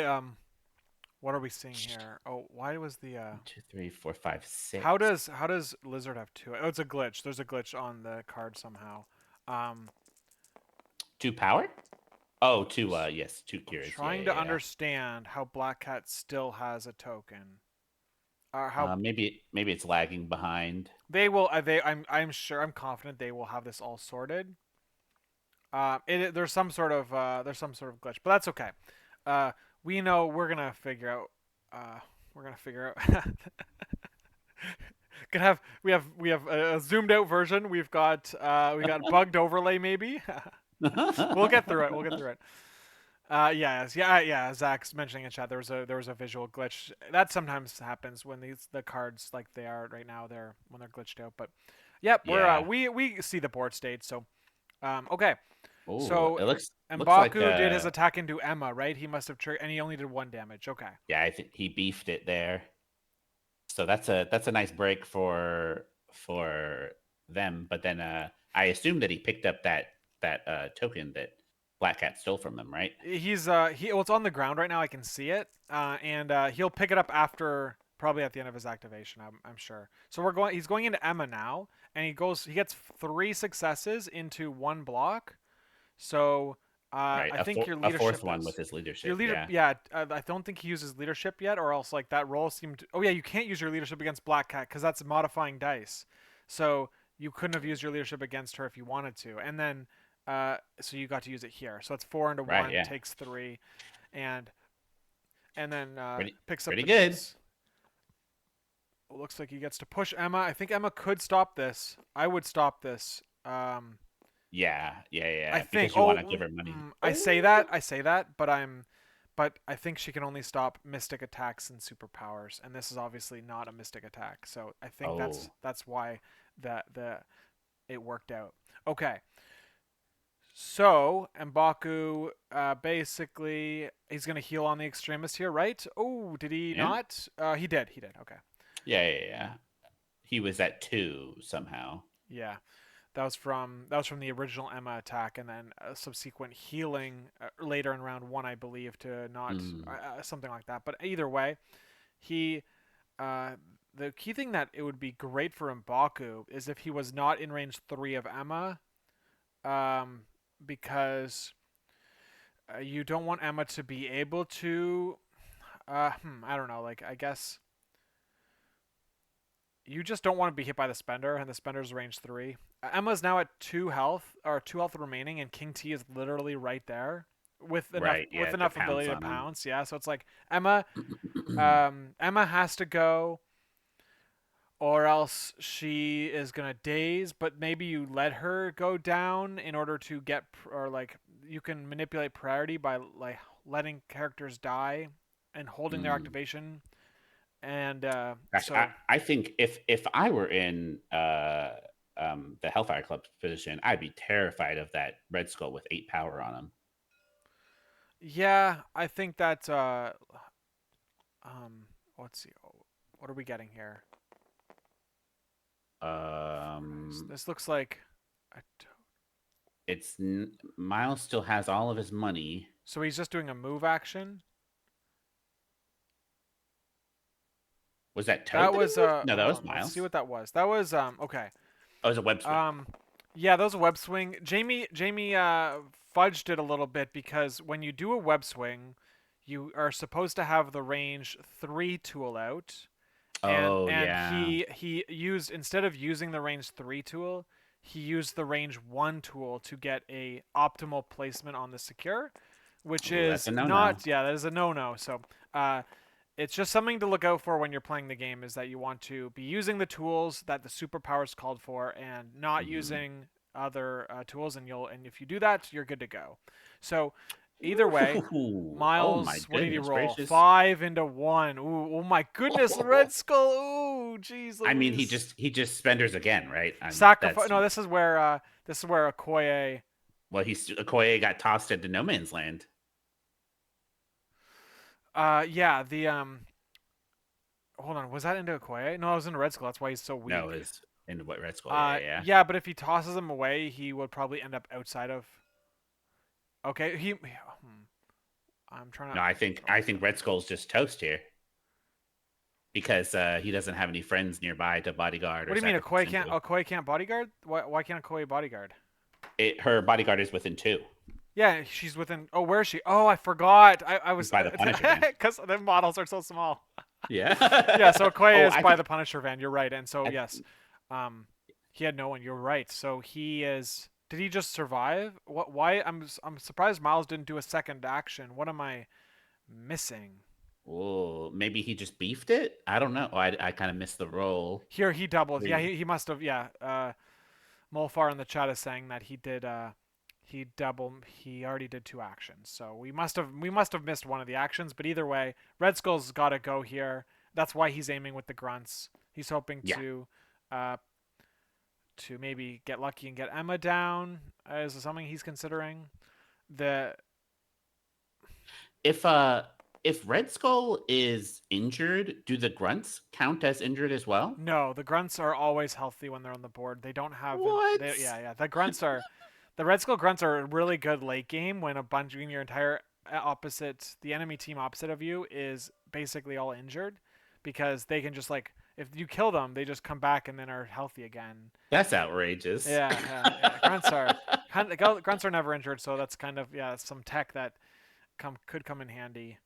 what are we seeing here? Oh, why was the 1, 2, 3, 4, 5, how 6. does Lizard have two? Oh, it's a glitch. There's a glitch on the card somehow. Um, 2 power? Oh, two. Yes, 2 cures. Yeah, trying to yeah, understand how Black Cat still has a token. yeah. How Maybe it's lagging behind. they will? I'm sure. I'm confident they will have this all sorted. There's some sort of glitch, but that's okay. Uh, we know we're gonna figure out. We're gonna figure out. Gonna have we have a zoomed out version. We got bugged overlay maybe. We'll get through it. We'll get through it. Yeah. Zach's mentioning in chat there was a visual glitch that sometimes happens when the cards like they are right now when they're glitched out. But yep, Yeah. we see the board state. So okay. Oh, So it looks like M'Baku did his attack into Emma, right? He must have triggered, and he only did 1 damage. Okay. yeah, I think he beefed it there. So that's a nice break for them. But then I assume that he picked up that token that Black Cat stole from them, right? Well, it's on the ground right now. I can see it, and he'll pick it up after, probably at the end of his activation. I'm sure. So we're going. He's going into Emma now, and he gets 3 successes into 1 block. So Right. I think your A fourth leadership one with is his your leadership. leader. Yeah. Yeah, I don't think he uses leadership yet, or else like that roll seemed. Oh yeah, you can't use your leadership against Black Cat because that's modifying dice. So you couldn't have used your leadership against her if you wanted to, and then so you got to use it here. So it's 4 into 1, Right. Yeah. takes 3, and then picks up Pretty the good. piece. Looks like he gets to push Emma. I think Emma could stop this. I would stop this. Yeah. Yeah. I Yeah. think. Because you Oh, want to give her money. I say that. Oh. I say that, but I think she can only stop mystic attacks and superpowers, and this is obviously not a mystic attack. So I think Oh. that's why the it worked out. Okay. So M'Baku, basically, he's gonna heal on the extremist here, right? Oh, did he Yeah. not? He did. He did. Okay. Yeah. Yeah. Yeah. He was at 2 somehow. Yeah. That was from the original Emma attack, and then a subsequent healing later in round 1, I believe, to not Mm. something like that. But either way, he uh, the key thing that it would be great for M'Baku is if he was not in range 3 of Emma, um, because you don't want Emma to be able to. I don't know. Like I guess you just don't want to be hit by the spender, and the spender's range 3. Emma's now at 2 health, or 2 health remaining, and King T is literally right there Right. with Yeah. To enough pounce ability to on him. pounce. Yeah, so it's like Emma has to go, or else she is gonna daze. But maybe you let her go down in order to get, or like you can manipulate priority by like letting characters die and holding their Mm. activation, and Gosh, so I think if I were in the Hellfire Club position, I'd be terrified of that Red Skull with 8 power on him. yeah, I think that let's see, what are we getting here? Um, This looks like a Miles still has all of his money. so he's just doing a move action. Was that That Toad that he was moved? No, that hold was on, let's see Miles. what that was. That was okay. Oh, it was a web swing. Um yeah, that was a web swing. Jamie fudged it a little bit because when you do a web swing, you are supposed to have the range 3 tool out, Oh and yeah. he used, instead of using the range 3 tool, he used the range 1 tool to get a optimal placement on the secure, which Oh, that's is a no no. not, yeah, that is a no-no. So it's just something to look out for when you're playing the game, is that you want to be using the tools that the superpowers called for and not Mm-hmm. using other tools, and if you do that, you're good to go. So either way, Ooh, oh my Miles, what did he goodness roll? gracious! 5 into 1. Ooh, oh my goodness, Red Skull. Ooh, jeez I mean, Louise. he just spenders again, right? Sacrifice. That's No, this is where Okoye. well, he's Okoye got tossed into no man's land. Yeah, the hold on, was that into Okoye? No, it was into Red Skull. That's why he's so No, weak. is into what Red Skull? Yeah, yeah. Yeah, but if he tosses him away, he would probably end up outside of. Okay, I'm trying No, to. I think Red Skull's just toast here because he doesn't have any friends nearby to bodyguard What or do you mean sacrifice into. Okoye can't bodyguard? Why can't Okoye bodyguard? Her bodyguard is within 2. Yeah, she's within. Oh, where is she? Oh, I forgot. I He's was by the Punisher van. because the models are so small. Yeah, Yeah. so Okoye Oh, is by the Punisher van. You're right, and so I yes, um, he had no one. You're right. So he is. Did he just survive? What? Why? I'm surprised Miles didn't do a second action. What am I missing? oh, maybe he just beefed it. I don't know. I kind of missed the roll. Here he doubled. Yeah, Three. he must have. Yeah. Molfar in the chat is saying that he did. He double. He already did 2 actions. So we must have missed one of the actions. But either way, Red Skull's got to go here. That's why he's aiming with the grunts. He's hoping Yeah. uh, to maybe get lucky and get Emma down. Is something he's considering. The If uh if Red Skull is injured, do the grunts count as injured as well? No, the grunts are always healthy when they're on the board. They don't have What? yeah. The Red Skull grunts are really good late game when a bunch of your entire the enemy team opposite of you is basically all injured, because they can just like if you kill them, they just come back and then are healthy again. That's outrageous. Yeah. Grunts are never injured, so that's kind of some tech that could come in handy.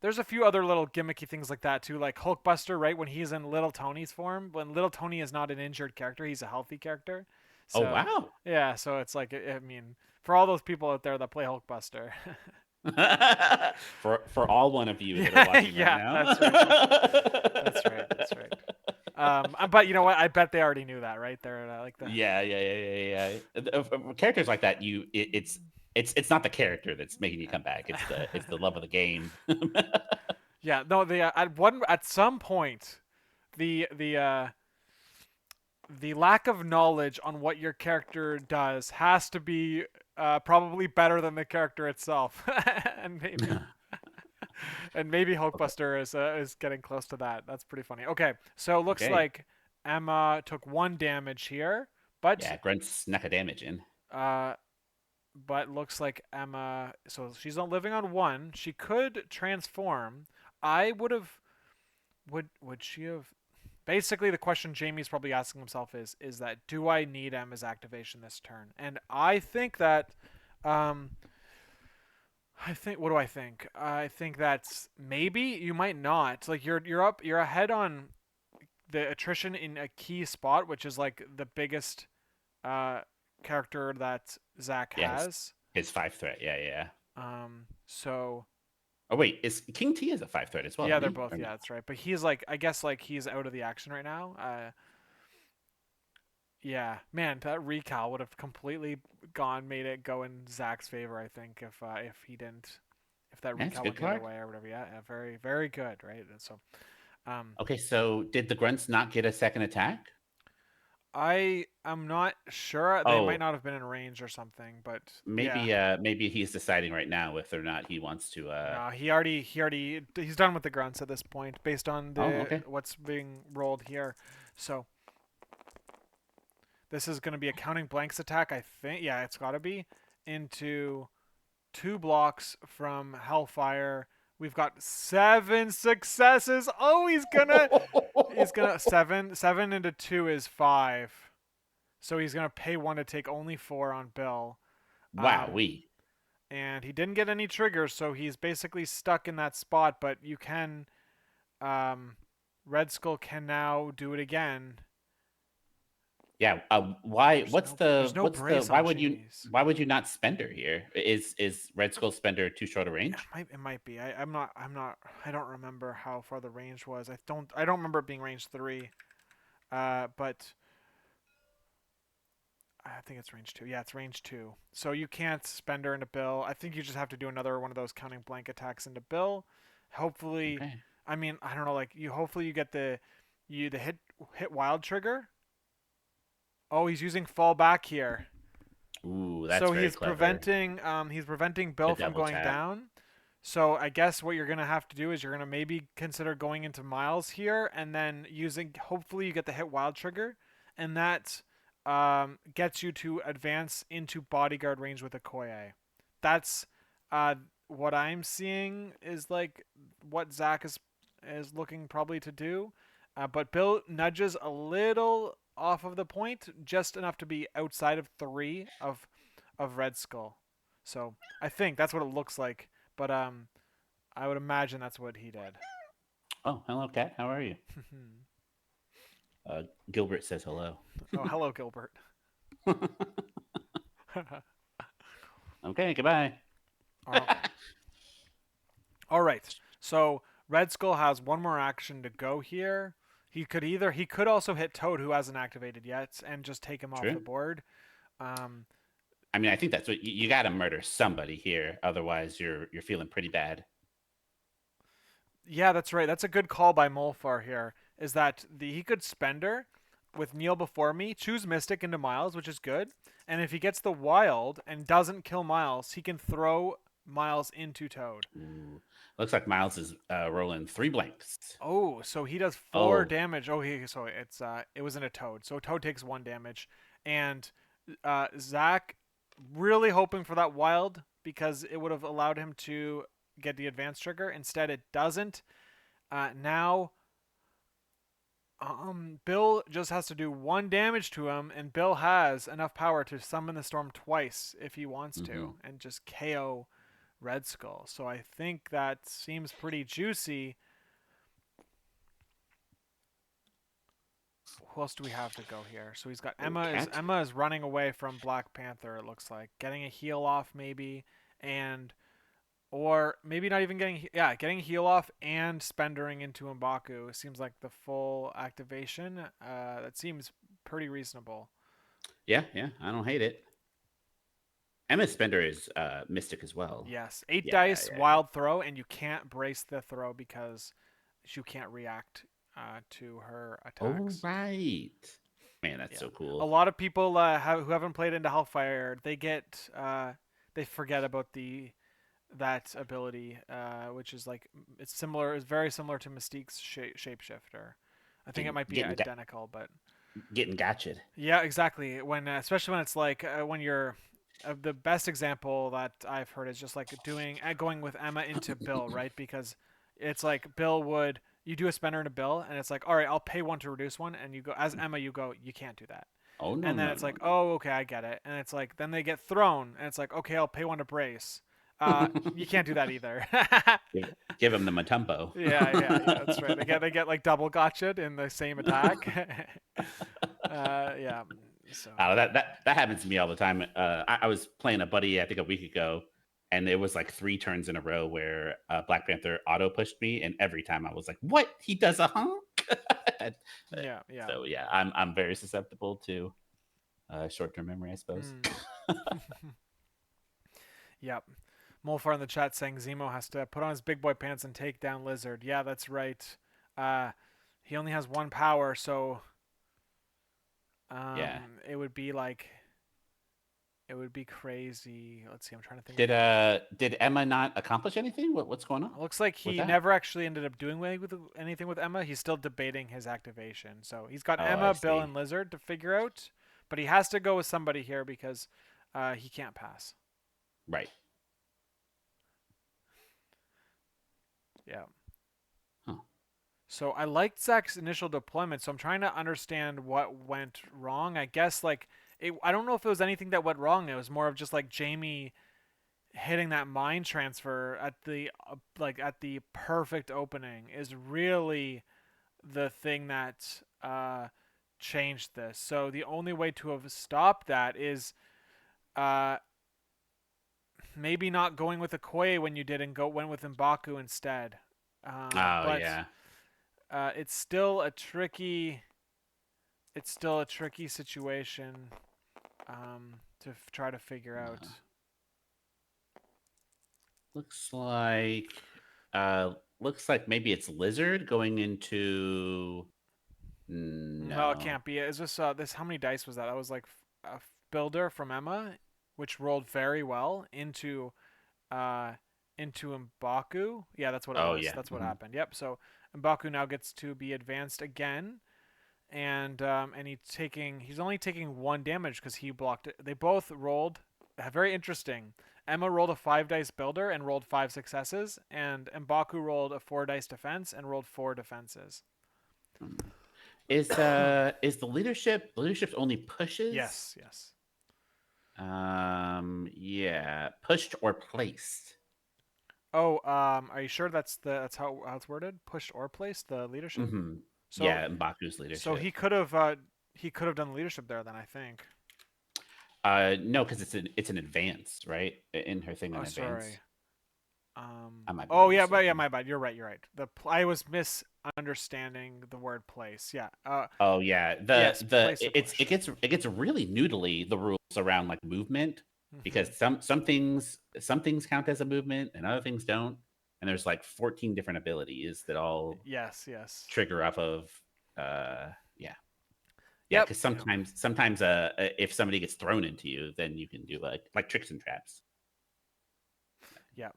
There's a few other little gimmicky things like that too, like Hulkbuster, right? When he's in Little Tony's form, when Little Tony is not an injured character, he's a healthy character. Oh So, wow. yeah, so it's like, I mean, for all those people out there that play Hulkbuster. For all one of you that are Yeah, watching right yeah, now. that's right. That's right. But you know what? I bet they already knew that, right? They're like the Characters like that, it's not the character that's making you come back. It's the love of the game. yeah. No, at some point, the the lack of knowledge on what your character does has to be probably better than the character itself, and maybe Hulkbuster is getting close to that. That's pretty funny. Okay, so it looks Okay. like Emma took 1 damage here, but Yeah, Grunt snuck a damage in. uh, looks like Emma. So she's not living on 1. She could transform. I would have. Would she have? Basically, the question Jamie's probably asking himself is that do I need Emma's activation this turn? And I think that um, I think what do I think? I think that's maybe you might not. Like you're ahead on the attrition in a key spot, which is like the biggest uh character that Zach Yeah, has. his 5 threat. Yeah, yeah. So Oh wait, is King T is a 5 threat as well, yeah, isn't they're he? both Or no? that's right. But he's like I guess like he's out of the action right now. Yeah, man, that recal would have completely made it go in Zach's favor. I think if he didn't, if that That's a recal good went the other card. way or whatever. Yeah, very very good, right? And so, um, Okay, so did the grunts not get a second attack? I am not sure. They might Oh, not have been in range or something, but yeah, maybe he's deciding right now whether or not he wants to no, he's done with the grunts at this point based on Oh, the okay. what's being rolled here. So this is going to be a counting blanks attack, I think. Yeah, it's got to be into 2 blocks from Hellfire. We've got 7 successes. Oh, he's gonna 7 into 2 is 5. So he's gonna pay 1 to take only 4 on Bill. Wow, Um, we. and he didn't get any triggers, so he's basically stuck in that spot. But you can, um, Red Skull can now do it again. Yeah, why There's no brace on Jamie's. why would you not spender here? Is Red Skull spender too short a Yeah, range? it might be. I don't remember how far the range was. I don't remember it being range 3. But I think it's range 2. Yeah, it's range 2. So you can't spend her into Bill. I think you just have to do another one of those counting blank attacks into Bill. Hopefully, Okay. I mean, I don't know, like hopefully you get the hit wild trigger. Oh, he's using fall back here. Ooh, that's So very clever. he's preventing The Bill from double going tap. down. So I guess what you're gonna have to do is you're gonna maybe consider going into Miles here and then using. Hopefully you get the hit wild trigger, and that gets you to advance into bodyguard range with a Koye. That's what I'm seeing is like what Zach is looking probably to do. But Bill nudges a little off of the point, just enough to be outside of 3 of Red Skull. So I think that's what it looks like. But I would imagine that's what he did. Oh, hello, cat. How are you? Gilbert says hello. Oh, hello, Gilbert. Okay, goodbye. Okay. All right. So Red Skull has one more action to go here. He could also hit Toad, who hasn't activated yet, and just take him off the True. board. Um, I mean, I think that's what you got to murder somebody here, otherwise you're feeling pretty bad. yeah, that's right. That's a good call by Molfar here. Is that he could spender, with Neil before me, choose Mystic into Miles, which is good. And if he gets the Wild and doesn't kill Miles, he can throw Miles into Toad. Ooh. Looks like Miles is rolling 3 blanks. Oh, so he does 4 Oh, damage. Oh, so it was in a Toad. So Toad takes 1 damage, and Zach really hoping for that Wild because it would have allowed him to get the advance trigger. Instead, it doesn't. Now Bill just has to do 1 damage to him, and Bill has enough power to summon the storm twice if he wants hmm. to, and just KO Red Skull. So I think that seems pretty juicy. Who else do we have to go here? So he's got Oh, Emma. Is cat. Emma is running away from Black Panther? It looks like getting a heal off maybe, and or maybe not even getting heal off and spendering into M'Baku seems like the full activation. That seems pretty reasonable. Yeah, yeah, I don't hate it. Emma Spender is Mystic as well. Yes, 8 Yeah, dice, yeah, yeah. wild throw, and you can't brace the throw because you can't react to her Oh, attacks. right. Man, that's Yeah, so a cool. lot of people who haven't played into Hellfire, they forget about the that ability, which is like it's similar, is very similar to Mystique's shapeshifter. I think it Getting might be getting identical, but getting gotcha. yeah, exactly. When especially when it's like when you're the best example that I've heard is just like going with Emma into Bill, right? Because it's like Bill would you do a spender into Bill, and it's like, all right, I'll pay 1 to reduce 1, and you go as Emma, you go, you can't do that, Oh, no, and then no, it's no, like, no. oh, okay, I get it, and it's like then they get thrown, and it's like, okay, I'll pay 1 to brace. You can't do that either. give, give him the Matumbo. Yeah, that's right. They get like double gotcha'd in the same attack. Yeah. So That happens to me all the time. I was playing a buddy, I think a week ago, and it was like 3 turns in a row where Black Panther auto pushed me, and every time I was like, "What? He does a honk?" yeah. So yeah, I'm very susceptible to short term memory, I suppose. Mm. Yep. Molfar in the chat saying Zemo has to put on his big boy pants and take down Lizard. Yeah, that's right. Uh, he only has 1 power, so Yeah. it would be like it would be crazy. Let's see. I'm trying to think of Did Emma not accomplish anything? What's going on It looks like with he that? never actually ended up doing anything with Emma. He's still debating his activation. So he's got Oh, I Emma, Bill, see. and Lizard to figure out, but he has to go with somebody here because he can't pass. Right. Yeah. Huh. So I liked Zach's initial deployment, so I'm trying to understand what went wrong. I guess I don't know if it was anything that went wrong. It was more of just like Jamie hitting that mind transfer at the at the perfect opening is really the thing that changed this. So the only way to have stopped that is uh, maybe not going with Okoye when you did and went with M'Baku instead. Oh But yeah. it's still a tricky situation to try to figure out. Uh, looks like looks like maybe it's Lizard going into No, it no. can't be. Is this how many dice was that? That was like a builder from Emma, which rolled very well uh into M'Baku. Yeah, that's what it Oh was. yeah. That's what Hmm. happened. Yep. So M'Baku now gets to be advanced again, and he's only taking 1 damage because he blocked it. They both rolled very interesting. Emma rolled a 5 dice builder and rolled 5 successes, and M'Baku rolled a 4 dice defense and rolled 4 defenses. Is the leadership's only pushes? Yes, yes. Yeah, pushed or placed. Oh, are you sure that's how it's worded? Pushed or placed the leadership. Hmm. So Yeah, Mbaku's so leadership. he could have done leadership there then I think. No, because it's an advance, right? In her thing Oh, in sorry. advance. I might be Oh yeah, but yeah, mistaken. my bad. You're right. You're right. I was misunderstanding the word place. Yeah. Oh yeah, Yes, place or it push. gets really noodly the rules around like movement Hmm. because some things count as a movement and other things don't, and there's like 14 different abilities that all Yes, yes. trigger off of uh yeah. Yeah, Yep. because Yep. sometimes if somebody gets thrown into you, then you can do like tricks and traps. Yep.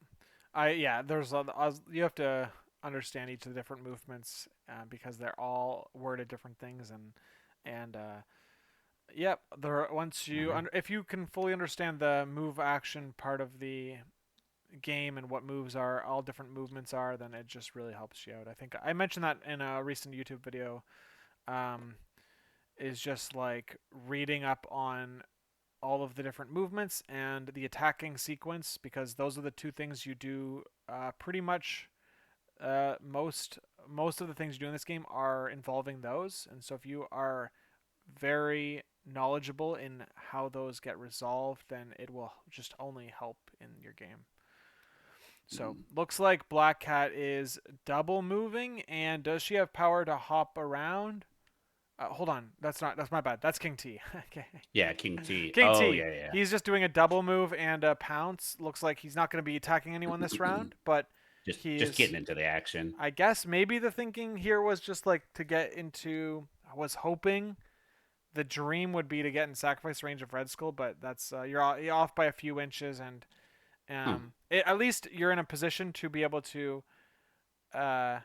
There's you have to understand each of the different movements because they're all worded different things and yep. There once All you right. if you can fully understand the move action part of the game and what moves are all different movements are, then it just really helps you out. I think I mentioned that in a recent YouTube video. Um, is just like reading up on all of the different movements and the attacking sequence because those are the two things you do pretty much most of the things you do in this game are involving those. And so if you are very knowledgeable in how those get resolved, then it will just only help in your game. So Mm. looks like Black Cat is double moving, and does she have power to hop around? Hold on, that's my bad. That's King T. Okay, Yeah, King T. King Oh T. yeah, He's just doing a double move and a pounce. Looks like he's not going to be attacking anyone this yeah. round, but he Just is. getting into the action. I guess maybe the thinking here was just like to get into. I was hoping the dream would be to get in sacrifice range of Red Skull, but that's you're off by a few inches, and Huh. at least you're in a position to be able to. Uh,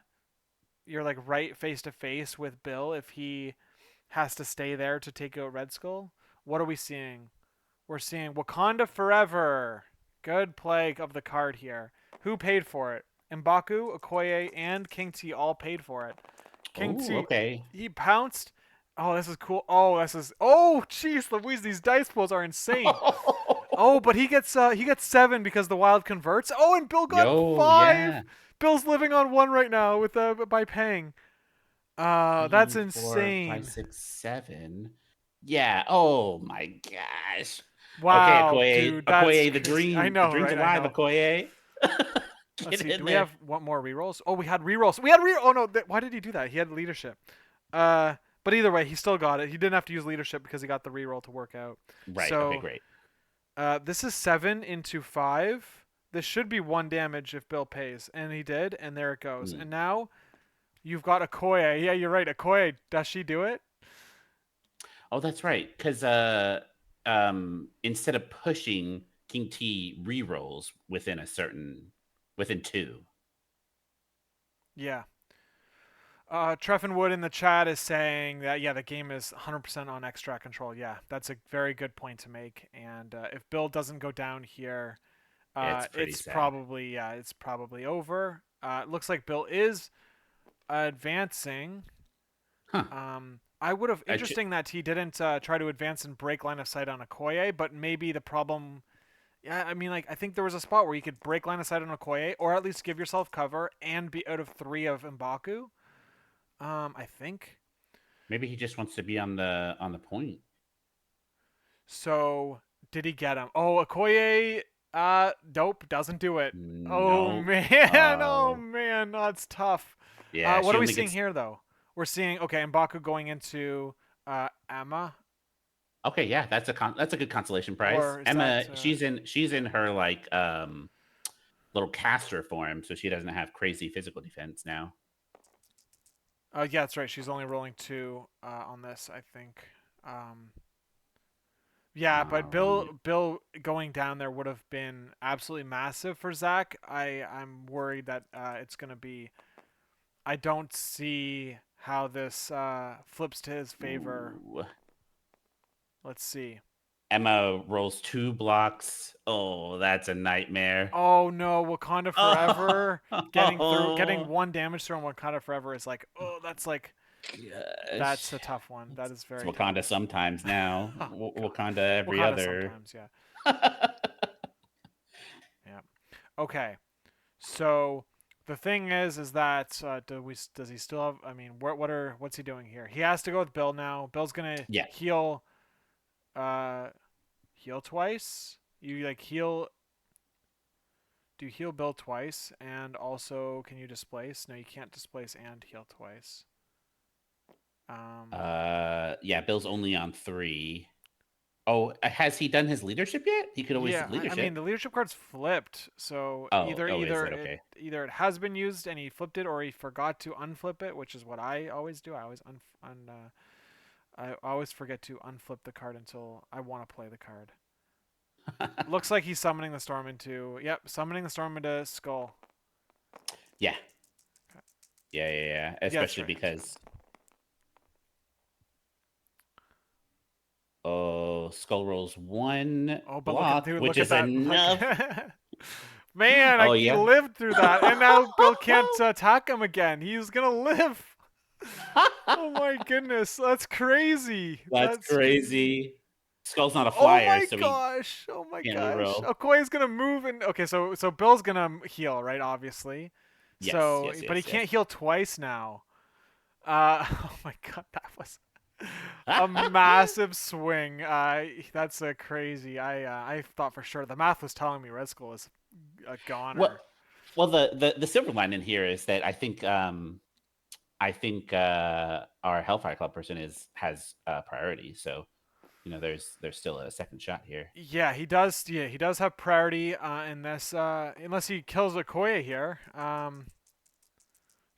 you're like right face to face with Bill if he has to stay there to take out Red Skull. What are we seeing? We're seeing Wakanda Forever. Good play of the card here. Who paid for it? M'Baku, Okoye, and King T all paid for it. King Oh, T, okay. he pounced. Oh, this is cool. Oh, this is. Oh, jeez, Louise, these dice pools are insane. Oh, but he gets 7 because the wild converts. Oh, and Bill got Yo, 5. yeah. Bill's living on 1 right now with by paying. That's 3, 4, 5, insane. 6, 7. Yeah. Oh my gosh. Okay, Wow, Okoye. dude, that's Okoye, crazy. I the know, dream's right? I alive, know. Okoye. Let's Get see. Do in we there. have what more rerolls? Oh, we had rerolls. We had re. Oh no, why did he do that? He had leadership. Uh, but either way, he still got it. He didn't have to use leadership because he got the reroll to work out. Right. Okay, So, great. this is 7 into 5. This should be 1 damage if Bill pays, and he did, and there it goes. Mm. And now you've got Okoye. Yeah, you're right. Okoye, does she do it? Oh, that's right. Because instead of pushing, King T rerolls within 2. Yeah. Treffenwood in the chat is saying that yeah, the game is 100% on extract control. Yeah, that's a very good point to make. And if Bill doesn't go down here, It's pretty it's sad. probably it's probably over. It looks like Bill is advancing. Huh. I would have I ch- interesting that he didn't try to advance and break line of sight on Okoye, but maybe the problem. Yeah, I mean, like I think there was a spot where you could break line of sight on Okoye, or at least give yourself cover and be out of 3 of M'Baku. I think. Maybe he just wants to be on the point. So did he get him? Oh, Okoye, dope doesn't do it. Oh No. man, oh Oh, man, that's tough. yeah. What She are we only seeing gets. here though? We're seeing okay, M'Baku going into Emma, Okay, yeah. That's a good consolation prize. or is Emma, that she's in her like little caster form, so she doesn't have crazy physical defense now. yeah, that's right. She's only rolling 2 on this, I think. Um, yeah, but Um, Bill going down there would have been absolutely massive for Zach. I'm worried that it's gonna be. I don't see how this flips to his favor. ooh. Let's see. Emma rolls 2 blocks. Oh, that's a nightmare. Oh no, Wakanda Forever getting Oh, 1 damage through on Wakanda Forever is like, oh, that's gosh. a tough one. That is It's very tough. Wakanda sometimes now. Oh god, Wakanda every Wakanda other. sometimes, yeah, yeah. Okay, so the thing is that does he still have? I mean, what's he doing here? He has to go with Bill now. Bill's gonna Yeah. uh heal twice. You like heal. Do you heal Bill twice? And also, can you displace? No, you can't displace and heal twice. Um, Yeah, Bill's only on 3. Oh, has he done his leadership yet? He could always yeah, I mean leadership. the leadership card's flipped, so Oh, is it okay? either it has been used and he flipped it, or he forgot to unflip it, which is what I always do. I always I always forget to unflip the card until I want to play the card. Looks like he's summoning the storm into. Yep, summoning the storm into Skull. Yeah, Okay. yeah. Yeah, that's Especially right. That's right. because Skull rolls one Oh, but look at block, dude, which look at is that. Look. enough. Man, Oh he yeah. lived through that, and now Bill can't attack him again. He's gonna live. Oh my goodness, that's crazy. That's That's crazy. crazy. Skull's not a Oh flyer, my so he gosh. Oh my can't gosh. reroll. Okoye's gonna move and okay, so Bill's gonna heal, right? Obviously. Yes, So, yes, but he yes, can't yes. heal twice now. Oh my god, that was a massive swing. That's crazy. I thought for sure the math was telling me Red Skull is a Well, goner. the silver lining here is that I think our Hellfire Club person has priority. So there's still a second shot here. Yeah, he does. Yeah, he does have priority in this. Unless he kills Okoye here.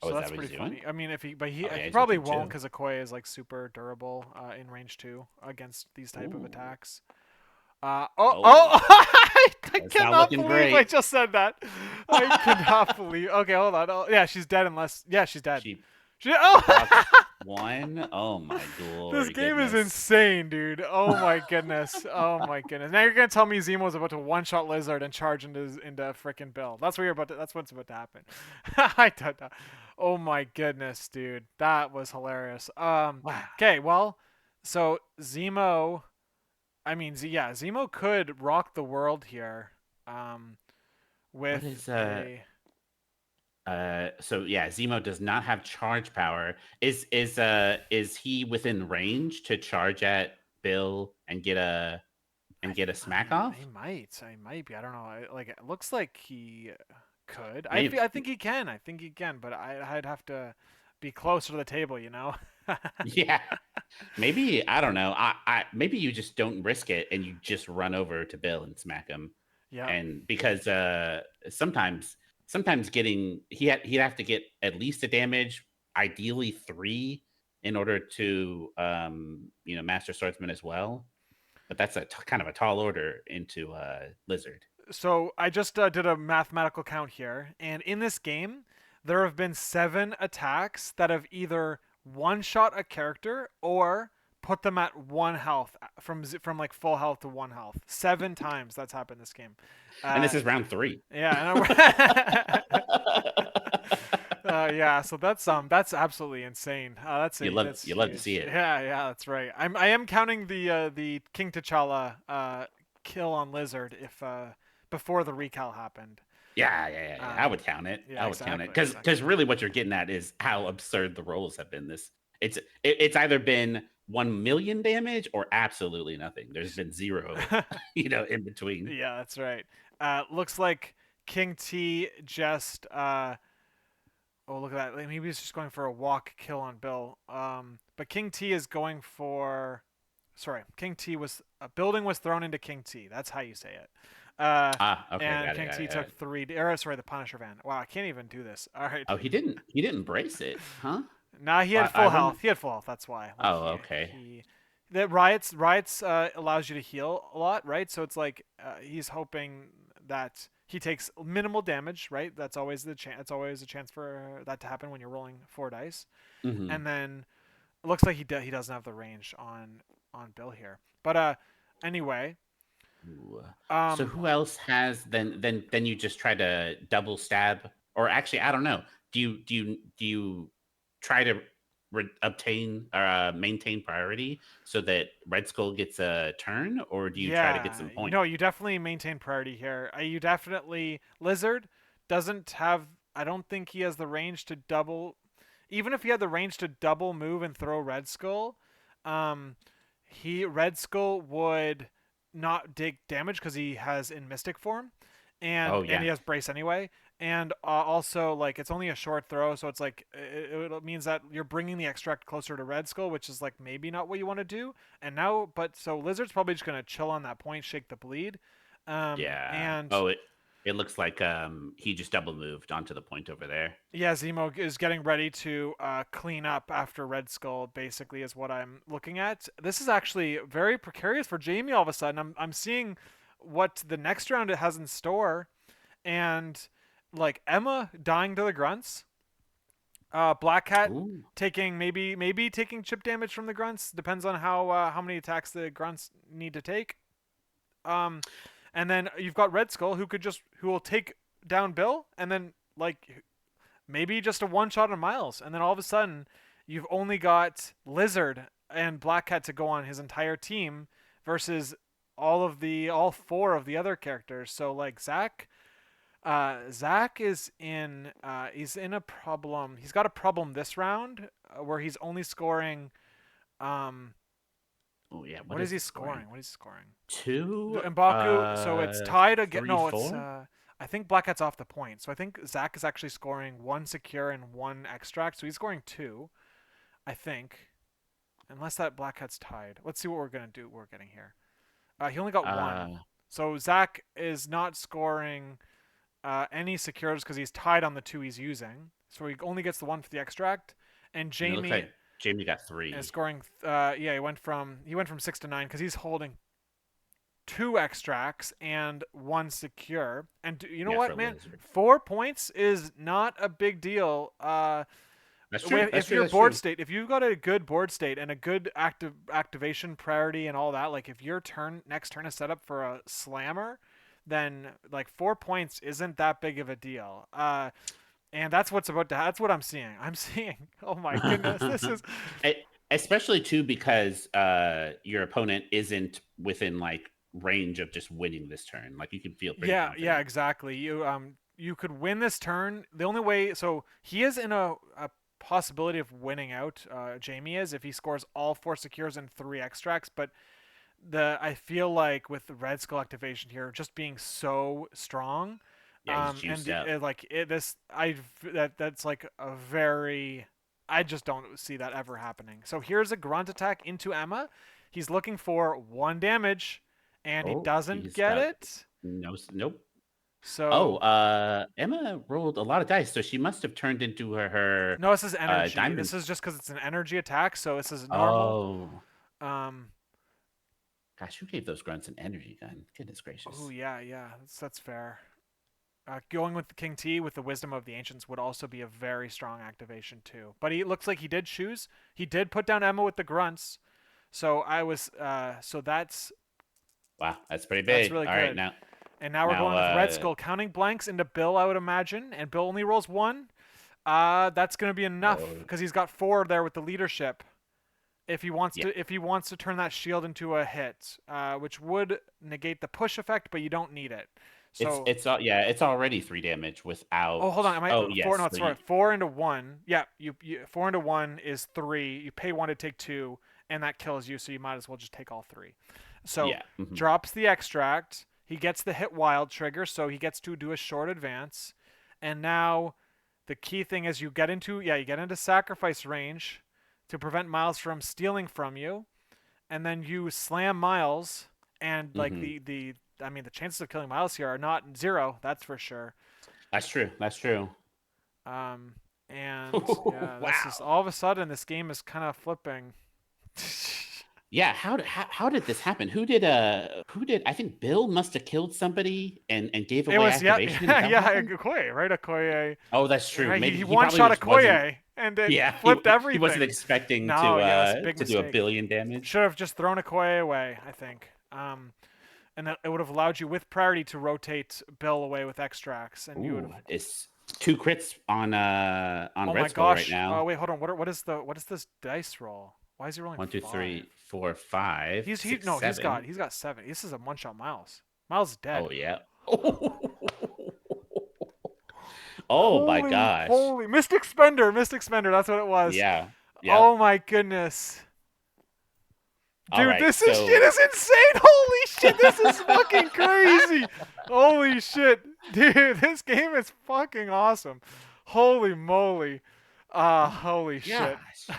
Oh, So is that that's what pretty he's doing? funny. I mean, if he, but Oh yeah, he he's probably looking won't too. because Okoye is like super durable in range 2 against these type of Ooh, attacks. oh, I that's not cannot looking believe I great. just said that. I cannot believe. Okay, hold on. Oh, yeah, she's dead unless. Yeah, she's dead. She Oh, procs one. Oh my this glory game is goodness. insane, dude. Oh my goodness. Oh my goodness. Now you're gonna tell me Zemo's about to one-shot Lizard and charge into frickin' Bill. That's what you're about to. That's what's about to happen. I don't know. Oh my goodness, dude. That was hilarious. Wow. Okay, well, so Zemo. I mean, yeah, Zemo could rock the world here. Um, What with is a so yeah, Zemo does not have charge power. Is he within range to charge at Bill and get a smack I off? might. I might be. I don't know. Like it looks like he could. Maybe. I think he can. I think he can. But I'd have to be closer to the table. You know. Yeah. Maybe I don't know. I maybe you just don't risk it and you just run over to Bill and smack him. Yep. And because sometimes getting he'd have to get at least a damage, ideally 3 in order to master swordsman as well. But that's kind of a tall order into Lizard. So I just did a mathematical count here, and in this game, there have been 7 attacks that have either one-shot a character or put them at 1 health from like full health to 1 health. 7 times that's happened this game. And this Uh, is round 3. yeah, and yeah. So that's absolutely insane. That's You love to huge. see it. Yeah, that's right. I am counting the King T'Challa kill on Lizard if before the recal happened. Yeah. I would count it. Yeah, I would count it exactly, because exactly. really what you're getting at is how absurd the rolls have been. It's either been 1 million damage or absolutely nothing. There's been zero, in between. Yeah, that's right. Looks like King T just oh, look at that. Maybe he's just going for a walk kill on Bill. But King T is going for. Sorry, King T was a building was thrown into King T. That's how you say it. Uh, Okay, and got it, King got T it, got took it. 3. Or sorry, the Punisher van. Wow, I can't even do this. All right. Oh, he didn't brace it, huh? Nah, he had Well, I full health. wouldn't. He had full health. That's why. Like Oh, okay. he that riots allows you to heal a lot, right? So it's like he's hoping that he takes minimal damage, right? That's always the chance. It's always a chance for that to happen when you're rolling 4 dice. Hmm. And then it looks like he doesn't have the range on Bill here. But anyway, Ooh. So um who else has then you just try to double stab, or actually I don't know. Do you try to obtain or maintain priority so that Red Skull gets a turn, or do you try to get yeah, some points? no, you definitely maintain priority here. You definitely Lizard doesn't have. I don't think he has the range to double. Even if he had the range to double move and throw Red Skull, um, he Red Skull would not take damage because he has in Mystic form, Oh and yeah. he has brace anyway. And also like it's only a short throw, so it's like it means that you're bringing the extract closer to Red Skull, which is like maybe not what you want to do. And now, but so Lizard's probably just gonna chill on that point, shake the bleed, Yeah. and Oh, it. It looks like he just double moved onto the point over there. Yeah, Zemo is getting ready to clean up after Red Skull, basically, is what I'm looking at. This is actually very precarious for Jamie all of a sudden. I'm seeing what the next round it has in store, and like Emma dying to the grunts, Black Cat Ooh. taking maybe taking chip damage from the grunts, depends on how many attacks the grunts need to take. Um, and then you've got Red Skull who will take down Bill, and then like maybe just a one shot on Miles, and then all of a sudden you've only got Lizard and Black Cat to go on his entire team versus all four of the other characters. So like Zach is in he's in a problem. He's got a problem this round where he's only scoring um Oh yeah. what What is is he the scoring? scoring? What is he scoring? Two, Mbaku, so it's tied again. three, No, it's four. I think Black Cat's off the point. So I think Zach is actually scoring one secure and one extract. So he's scoring two, I think. Unless that Black Cat's tied. Let's see what we're gonna do. We're getting here. He only got one. Uh, So Zach is not scoring any secures because he's tied on the two he's using. So he only gets the one for the extract. And and it looks Jamie like Jamie got is three. scoring. Yeah, he went from 6 to 9 because he's holding two extracts and one secure. And you know Yeah, for what, man? Lizard. 4 points is not a big deal. That's true. That's If true. your That's board true. state, if you've got a good board state and a good activation priority and all that, like if your next turn is set up for a slammer, then like 4 points isn't that big of a deal. And that's what I'm seeing. I'm seeing. Oh my goodness, this is. E- Especially too because your opponent isn't within like range of just winning this turn. Like you can feel pretty Yeah, confident. exactly. You could win this turn. The only way, so he is in a possibility of winning out. Jamie is if he scores all four secures and three extracts, but I feel like with the Red Skull activation here, just being so strong, Yeah, he's and juiced up. like this, that's like a very, I just don't see that ever happening. So here's a grunt attack into Emma. He's looking for one damage, and he Oh, doesn't he's get got it. nope. Oh, So Emma rolled a lot of dice, so she must have turned into her no, this is energy. This diamond. is just because it's an energy attack, so this is normal. Oh, Um, gosh, who gave those grunts an energy gun? Goodness oh gracious. yeah, that's fair. Going with the King T with the Wisdom of the Ancients would also be a very strong activation too. But he looks like he did choose. He did put down Emma with the grunts. So I was so Wow, that's pretty that's big. really All right, good. And now we're now, going with Red Skull, counting blanks into Bill, I would imagine. And Bill only rolls one. That's gonna be enough whoa, because he's got four there with the leadership. yeah, If he wants to turn that shield into a hit, which would negate the push effect, but you don't need it. So it's already 3 damage oh, without. hold on. Am I Oh four? yes, No, it's right. 4 into 1. Yeah, you 4 into 1 is 3. You pay one to take two, and that kills you. So you might as well just take all three. So yeah. Mhm. drops the extract. He gets the hit wild trigger, so he gets to do a short advance. And now the key thing is you get into sacrifice range to prevent Miles from stealing from you, and then you slam Miles, and like Mhm. the chances of killing Miles here are not zero. That's for sure. That's true. That's true. Um, and yeah, this is Wow. all of a sudden this game is kind of flipping. Yeah, how did this happen? Who did I think Bill must have killed somebody and gave It away was activation? Is that what happened? Okoye, right? Okoye, Oh, that's true. right? Maybe He he one probably shot just wasn't. Okoye, and it Yeah, flipped he wasn't everything. expecting No, yeah, that's a big to do a mistake. billion damage. Should have just thrown Okoye away, I think. And that it would have allowed you with priority to rotate Bill away with extracts, and you would Ooh, have. it's two crits on Oh my Red Skull right gosh! Oh now. wait, hold on. What is this dice roll? Why is he rolling One, two, five? three, four, five, He's he six, no, seven. he's got seven. This is a one shot Miles. Miles is dead. Oh yeah. Oh my gosh. Holy Mystic Spender. That's what it was. Yeah. Yep. Oh my goodness, All dude, right. this is So shit is insane. Holy shit, this is fucking crazy. Holy shit, dude, this game is fucking awesome. Holy moly, holy shit. gosh.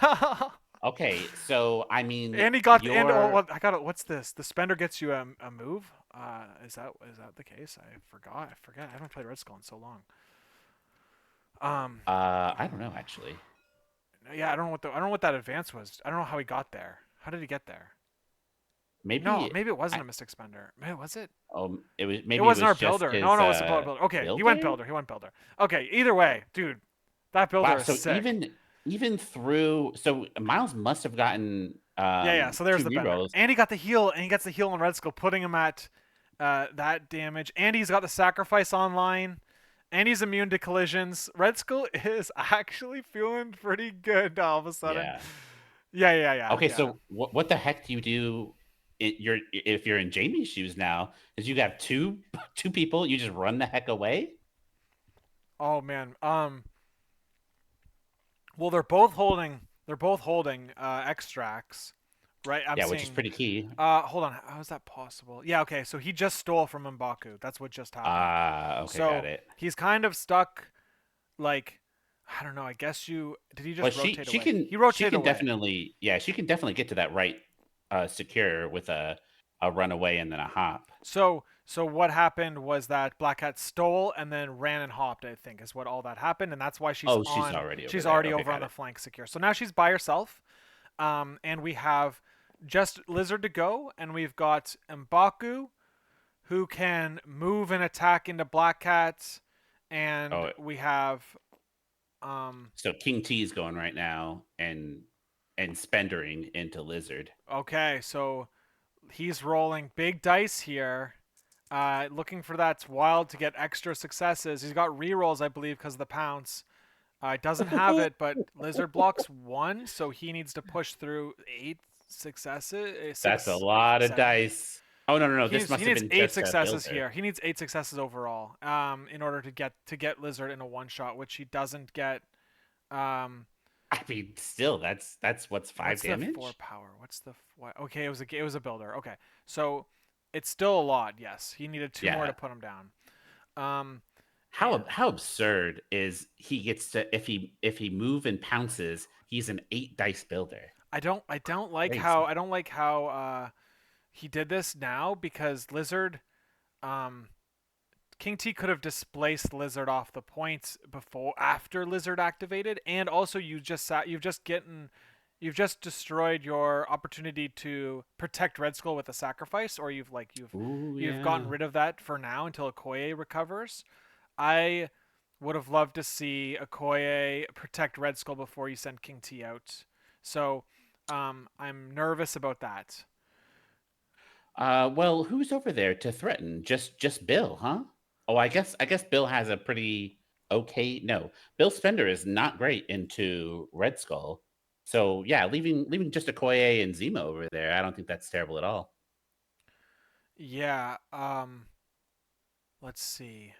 Okay, so I mean, And he got and oh, your I got it. What's this? The spender gets you a move. Is that the case? I forgot. I forget. I haven't played Red Skull in so long. Um, I don't know actually. yeah, I don't know what that advance was. I don't know how he got there. How did he get there? No, Maybe maybe it I wasn't a Mystic Spender. Maybe was it? it was It maybe it wasn't our was just builder. No, his no, it was the builder. Okay, he went builder. builder. He went builder. Okay, either way, dude, that builder Wow, is so sick. even through so Miles must have gotten Yeah, yeah. So there's two the bender, rerolls. and he got the heal, and he gets the heal on Red Skull, putting him at that damage, and he's got the sacrifice online, and he's immune to collisions. Red Skull is actually feeling pretty good all of a sudden. Yeah. Yeah, yeah, yeah, Okay, yeah. so what the heck do you do if you're in Jamie's shoes now? Is you have two people, you just run the heck away? Oh man. Well, they're both holding extracts, right? I'm Yeah, which is seeing. pretty key. Hold on. How is that possible? Yeah, okay. So he just stole from M'Baku. That's what just happened. Ah, okay, got So it. he's kind of stuck. Like, I don't know. I guess you did. He Well, just rotate away? He rotated away. she can definitely get to that right secure with a runaway and then a hop. So what happened was that Black Cat stole and then ran and hopped. I think is what all that happened, and that's why she's Oh, she's on. already over She's there. already Okay, over on got the it. flank secure. So now she's by herself. And we have just Lizard to go, and we've got M'Baku, who can move and attack into Black Cat, and Oh, we have um so King T is going right now and spendering into Lizard. okay, so he's rolling big dice here, looking for that wild to get extra successes. He's got rerolls, I believe, because of the pounce. Doesn't have it, but Lizard blocks one, so he needs to push through eight successes, That's a six, lot of seven. dice. Oh no, no, no! He This needs must he have needs been eight just a successes builder. here. He needs eight successes overall, in order to get Lizard in a one shot, which he doesn't get. Um, I mean, still, that's what's five what's the four damage. power? What's the what? Okay, it was a builder. Okay, so it's still a lot. Yes, he needed two more Yeah. to put him down. Um, How and how absurd is he gets to if he move and pounces, he's an 8 dice builder. I don't like how Crazy. I don't like how he did this now because Lizard um King T could have displaced Lizard off the points after Lizard activated, and also you've just destroyed your opportunity to protect Red Skull with a sacrifice, or Ooh, you've gotten yeah. rid of that for now until Okoye recovers. I would have loved to see Okoye protect Red Skull before you send King T out. So I'm nervous about that. Well, who's over there to threaten? Just Bill, huh? Oh, I guess Bill has a pretty okay. No, Bill Spender is not great into Red Skull. So yeah, leaving just Okoye and Zima over there, I don't think that's terrible at all. Yeah. Let's see.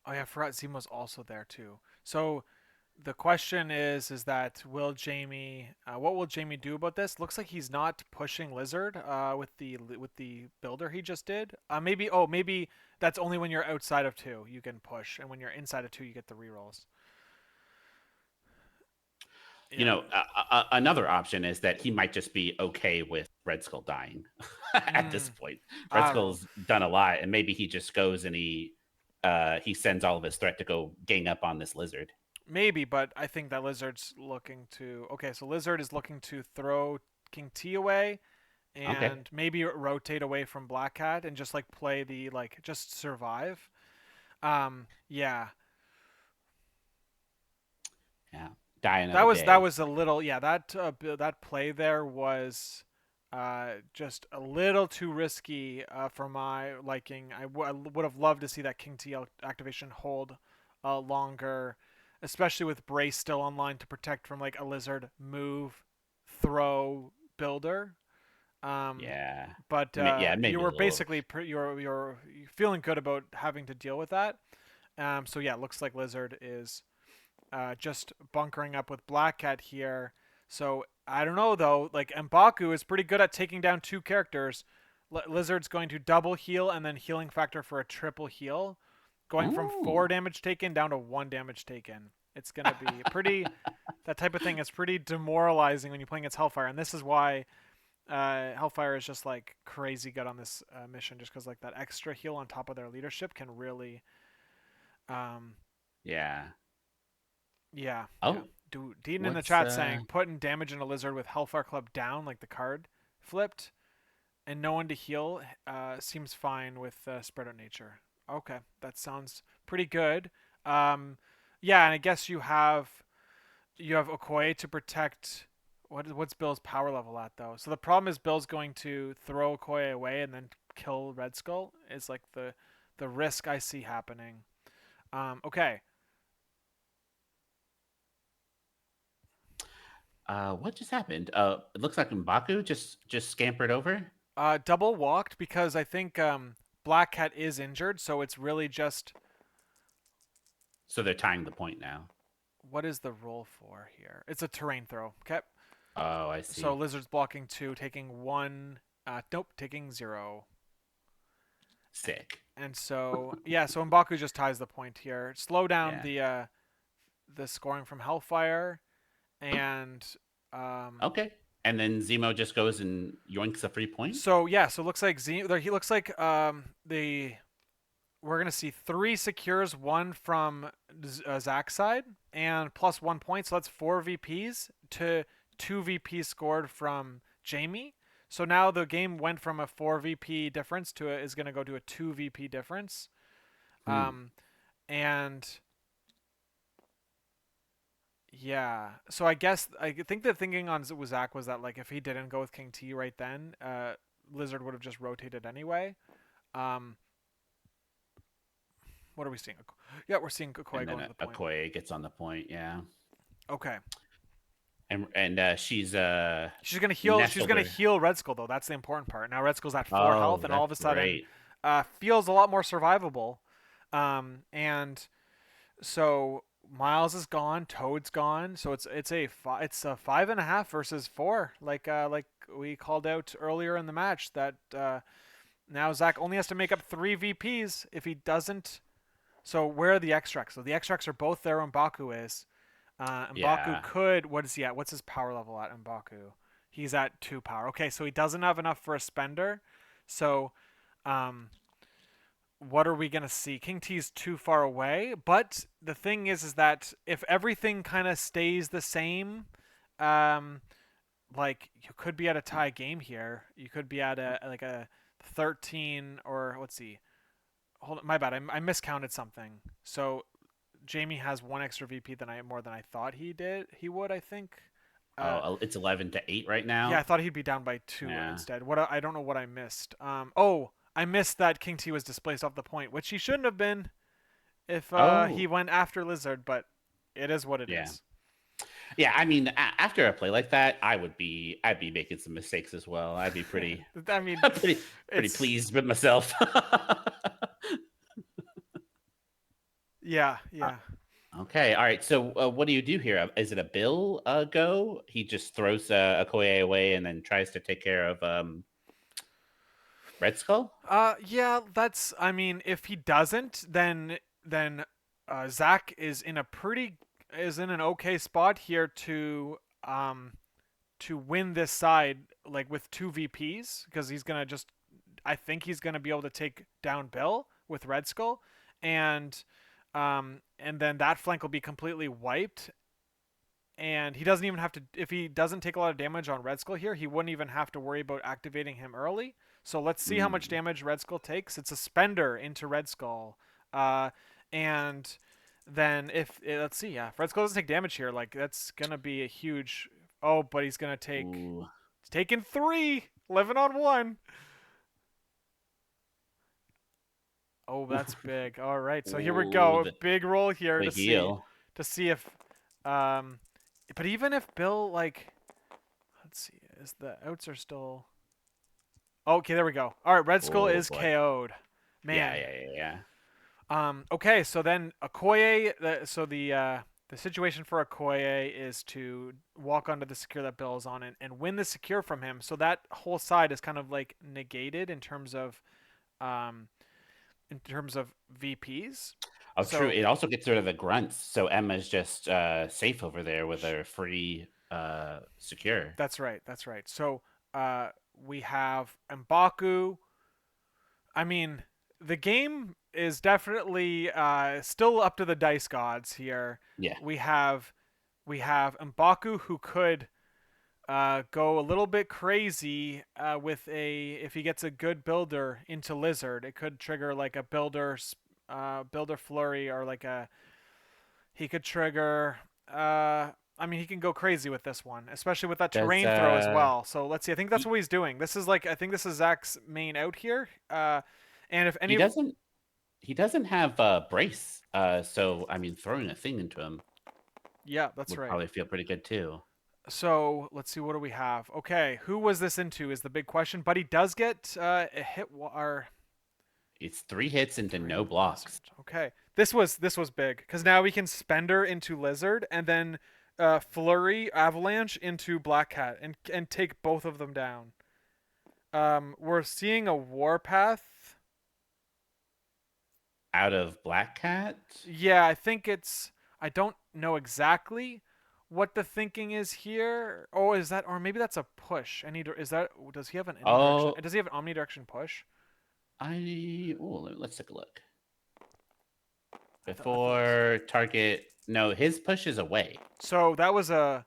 Oh yeah, I forgot Zemo's also there too. So the question is that what will Jamie do about this? Looks like he's not pushing Lizard with the builder he just did. Maybe that's only when you're outside of two you can push, and when you're inside of two you get the rerolls. You Yeah. know, another option is that he might just be okay with Red Skull dying at this point. Red I don't know. Skull's done a lot, and maybe he just goes and he sends all of his threat to go gang up on this lizard. Maybe, but I think that Lizard's looking to. Okay, so Lizard is looking to throw King T away Okay, and maybe rotate away from Black Cat and just like play the like just survive. Yeah, yeah, die that another was that day. was a little yeah that play there was just a little too risky for my liking. I would have loved to see that King T activation hold longer, especially with Brace still online to protect from like a Lizard move, throw, builder. Um, Yeah, but yeah, you maybe a were little. basically you're feeling good about having to deal with that. So yeah, it looks like Lizard is just bunkering up with Black Cat here. So I don't know though. Like M'Baku is pretty good at taking down two characters. Lizard's going to double heal and then healing factor for a triple heal, going from Oh, 4 damage taken down to 1 damage taken. It's gonna be that type of thing is pretty demoralizing when you're playing against Hellfire, and this is why Hellfire is just like crazy good on this mission, just because like that extra heal on top of their leadership can really, um, Yeah. yeah, yeah. Oh, Dude, Dean in the what's chat saying putting damage in a lizard with Hellfire Club down, like the card flipped, and no one to heal seems fine with spread out nature. Okay, that sounds pretty good. Um, yeah, and I guess you have Okoye to protect. What's Bill's power level at though? So the problem is Bill's going to throw Okoye away and then kill Red Skull. Is like the risk I see happening. Okay. what just happened? It looks like M'Baku just scampered over. Double walked because I think Black Cat is injured, so it's really just So they're tying the point now. what is the roll for here? It's a terrain throw. Okay. Oh, I So see. Lizard's blocking 2, taking 1. Nope, taking 0. Sick. And so yeah, so Mbaku just ties the point here. Slow down Yeah. the scoring from Hellfire, and Okay. And then Zemo just goes and yoinks a free point. so yeah, so it looks like he looks like the we're gonna see 3 secures, 1 from Zach's side, and plus 1 point. So that's 4 VPs to 2 VPs scored from Jamie. So now the game went from a 4 VP difference to is gonna go to a 2 VP difference. Hmm. Um, and yeah, so I think the thinking on Zach was that like if he didn't go with King T right then, Lizard would have just rotated anyway. Um, what are we seeing? Yeah, we're seeing Okoye And going then to the point. Okoye gets on the point. Yeah. Okay, And she's she's gonna heal. She's nestled gonna her. heal Red Skull though. That's the important part. Now Red Skull's at 4 health, Oh, and all of that's a sudden, great. feels a lot more survivable. And so Miles is gone, Toad's gone, so it's a 5.5 versus 4, like we called out earlier in the match that now Zach only has to make up 3 VPs if he doesn't. So where are the extracts? So the extracts are both there. M'Baku is. M'Baku Yeah. could. What is he at? What's his power level at M'Baku? He's at 2 power. Okay, so he doesn't have enough for a spender. So, um, what are we gonna see? King T's too far away, but the thing is that if everything kind of stays the same, um, like you could be at a tie game here. You could be at a 13 or let's see. Hold on, my bad. I miscounted something. So Jamie has 1 extra VP than I more than I thought he did. He would, I think. Uh, Oh, it's 11-8 right yeah, I now. thought he'd be down by 2 Yeah. instead. I don't know what I missed. Oh, I missed that King T was displaced off the point, which he shouldn't have been if he Oh, went after Lizard, but it is what it yeah. is. Yeah, I mean, after a play like that, I'd be making some mistakes as well. I'd be pretty, I mean, pretty it's pleased with myself. yeah, Uh, yeah. okay, all right. So, what do you do here? Is it a Bill go? He just throws Okoye away and then tries to take care of Red Skull. Yeah, that's. I mean, if he doesn't, then Zach is in an okay spot here to win this side like with 2 VPs because he's gonna just. I think he's gonna be able to take down Bill with Red Skull, and then that flank will be completely wiped, and he doesn't even have to if he doesn't take a lot of damage on Red Skull here, he wouldn't even have to worry about activating him early. So let's see how much Mm. damage Red Skull takes. It's a spender into Red Skull. And then if let's see, yeah, if Red Skull doesn't take damage here, like that's gonna be a huge oh, but he's gonna take Ooh. he's taking 3, living on 1. Oh, that's big. All right, so here we Ooh, go. A big roll here the heal. to see if um but even if Bill like let's see, is the outs are still okay, there we go. All right, Red Skull Oh is boy. KO'd. Yeah, Man. yeah, yeah, yeah. Okay, so then Okoye so the situation for Okoye is to walk onto the secure that Bill is on and win the secure from him. So that whole side is kind of like negated um in terms of VPs. Oh, true. So It also gets rid of the grunts, so Emma's just safe over there with her free secure. that's right. That's right. So uh, we have M'Baku. I mean, the game is definitely still up to the dice gods here. Yeah. We have M'Baku who could go a little bit crazy with a if he gets a good builder into Lizard. It could trigger like a builder flurry or like a he could trigger. I mean, he can go crazy with this one, especially with that Does terrain throw as well. So let's see. I think that's what he's doing. This is like I think this is Zach's main out here. And if he any, doesn't he doesn't have brace. So I mean, throwing a thing into him yeah, that's would right. probably feel pretty good too. So let's see. What do we have? Okay, who was this into? Is the big question. But he does get a hit or It's 3 hits into three no Lizard. blocks. Okay, this was big because now we can Spender into Lizard and then Flurry Avalanche into Black Cat and take both of them down. We're seeing a Warpath. Out of Black Cat? Yeah, I think it's. I don't know exactly what the thinking is here. Oh, is that or maybe that's a push? Is that does he have an any direction? Oh, Does he have an omnidirection push? let's take a look. I thought so. Before target, no, his push is away. So that was a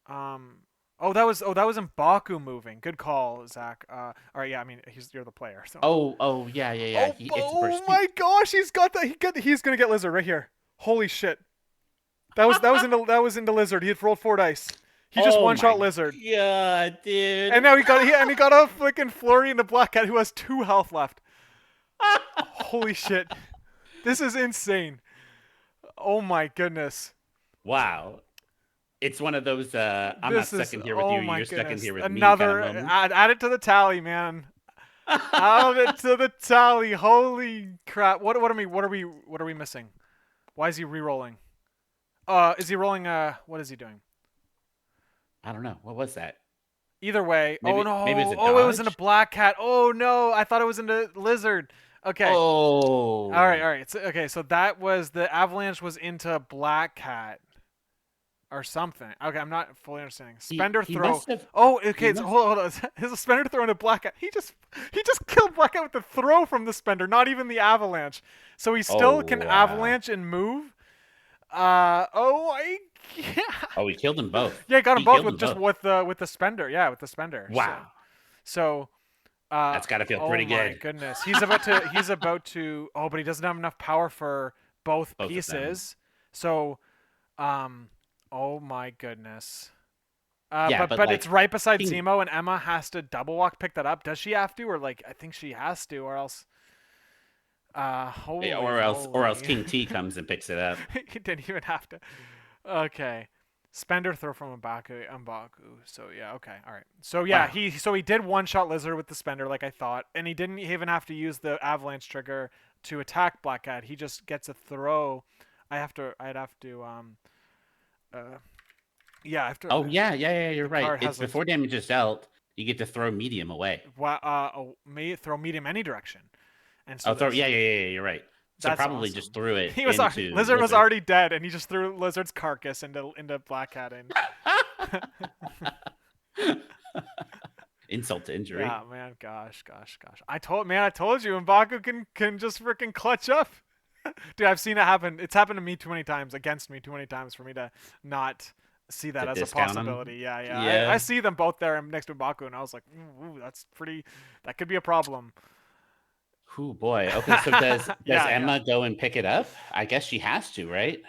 that was M'Baku moving. Good call, Zach. All right, yeah. I mean, you're the player, so. Oh, yeah, yeah, yeah. It's a Oh burst. my gosh, he's got that. He's gonna get Lizard right here. Holy shit. That was into Lizard. He had rolled 4 dice. He just Oh one shot my Lizard, god, dude. and now he got a freaking Flurry into Black Cat who has 2 health left. Holy shit, this is insane. Oh my goodness. Wow. It's one of those I'm not This is second here with you, oh my you're second goodness. here with me kind of Another moment. add it to the tally, man. Add it to the tally. Holy crap. What are we missing? Why is he re-rolling? Is he rolling what is he doing? I don't know. What was that? Either way. Oh Maybe it's no. a Oh, it was into dodge? Black Cat. Oh no. I thought it was into Lizard. Okay. All right, Oh. all right. Okay, so that was the avalanche was into Black Cat or something. Okay, I'm not fully understanding. Spender He throw. must have Oh, he okay. So must hold on. His Spender throw into Black Cat. He just killed Black Cat with the throw from the Spender, not even the avalanche. So he still Oh can wow. avalanche and move. Oh my. Yeah. Oh, he killed them both. Yeah, got them He both killed with them just both. with the Spender. Yeah, with the Spender. So Wow. so That's got to feel oh pretty my good. goodness. He's about to oh, but he doesn't have enough power for both Both of them. pieces. So um oh my goodness. Yeah, But but but it's like right beside King Zemo and Emma has to double walk pick that up. Does she have to or like I think she has to or else holy or else moly. King T comes and picks it up. He didn't even have to. Okay. Spender throw from M'Baku. So yeah, okay, all right. So yeah, Wow. he did one shot Lizard with the Spender like I thought, and he didn't even have to use the Avalanche trigger to attack Black Cat. He just gets a throw. I'd have to uh yeah, I have to Oh yeah, yeah, yeah, you're the right. card It's has a before damage is dealt, you get to throw medium away. may throw medium any direction, and Oh, so throw that's yeah, yeah, yeah, yeah, you're right. So that's probably just awesome. threw it He was into Lizard was Lizard. already dead, and he just threw Lizard's carcass into Black Cat and. Insult to injury. Yeah, man. Gosh. I told you, M'Baku can just freaking clutch up. Dude, I've seen it happen. It's happened to me too many times, against me too many times for me to not see To that as a discount him. possibility. Yeah, yeah. I Yeah. see them both there next to M'Baku, and I was like, ooh, that's pretty. That could be a problem. Oh boy. Okay, so does Yeah, yeah. Emma go and pick it up? I guess she has to, right?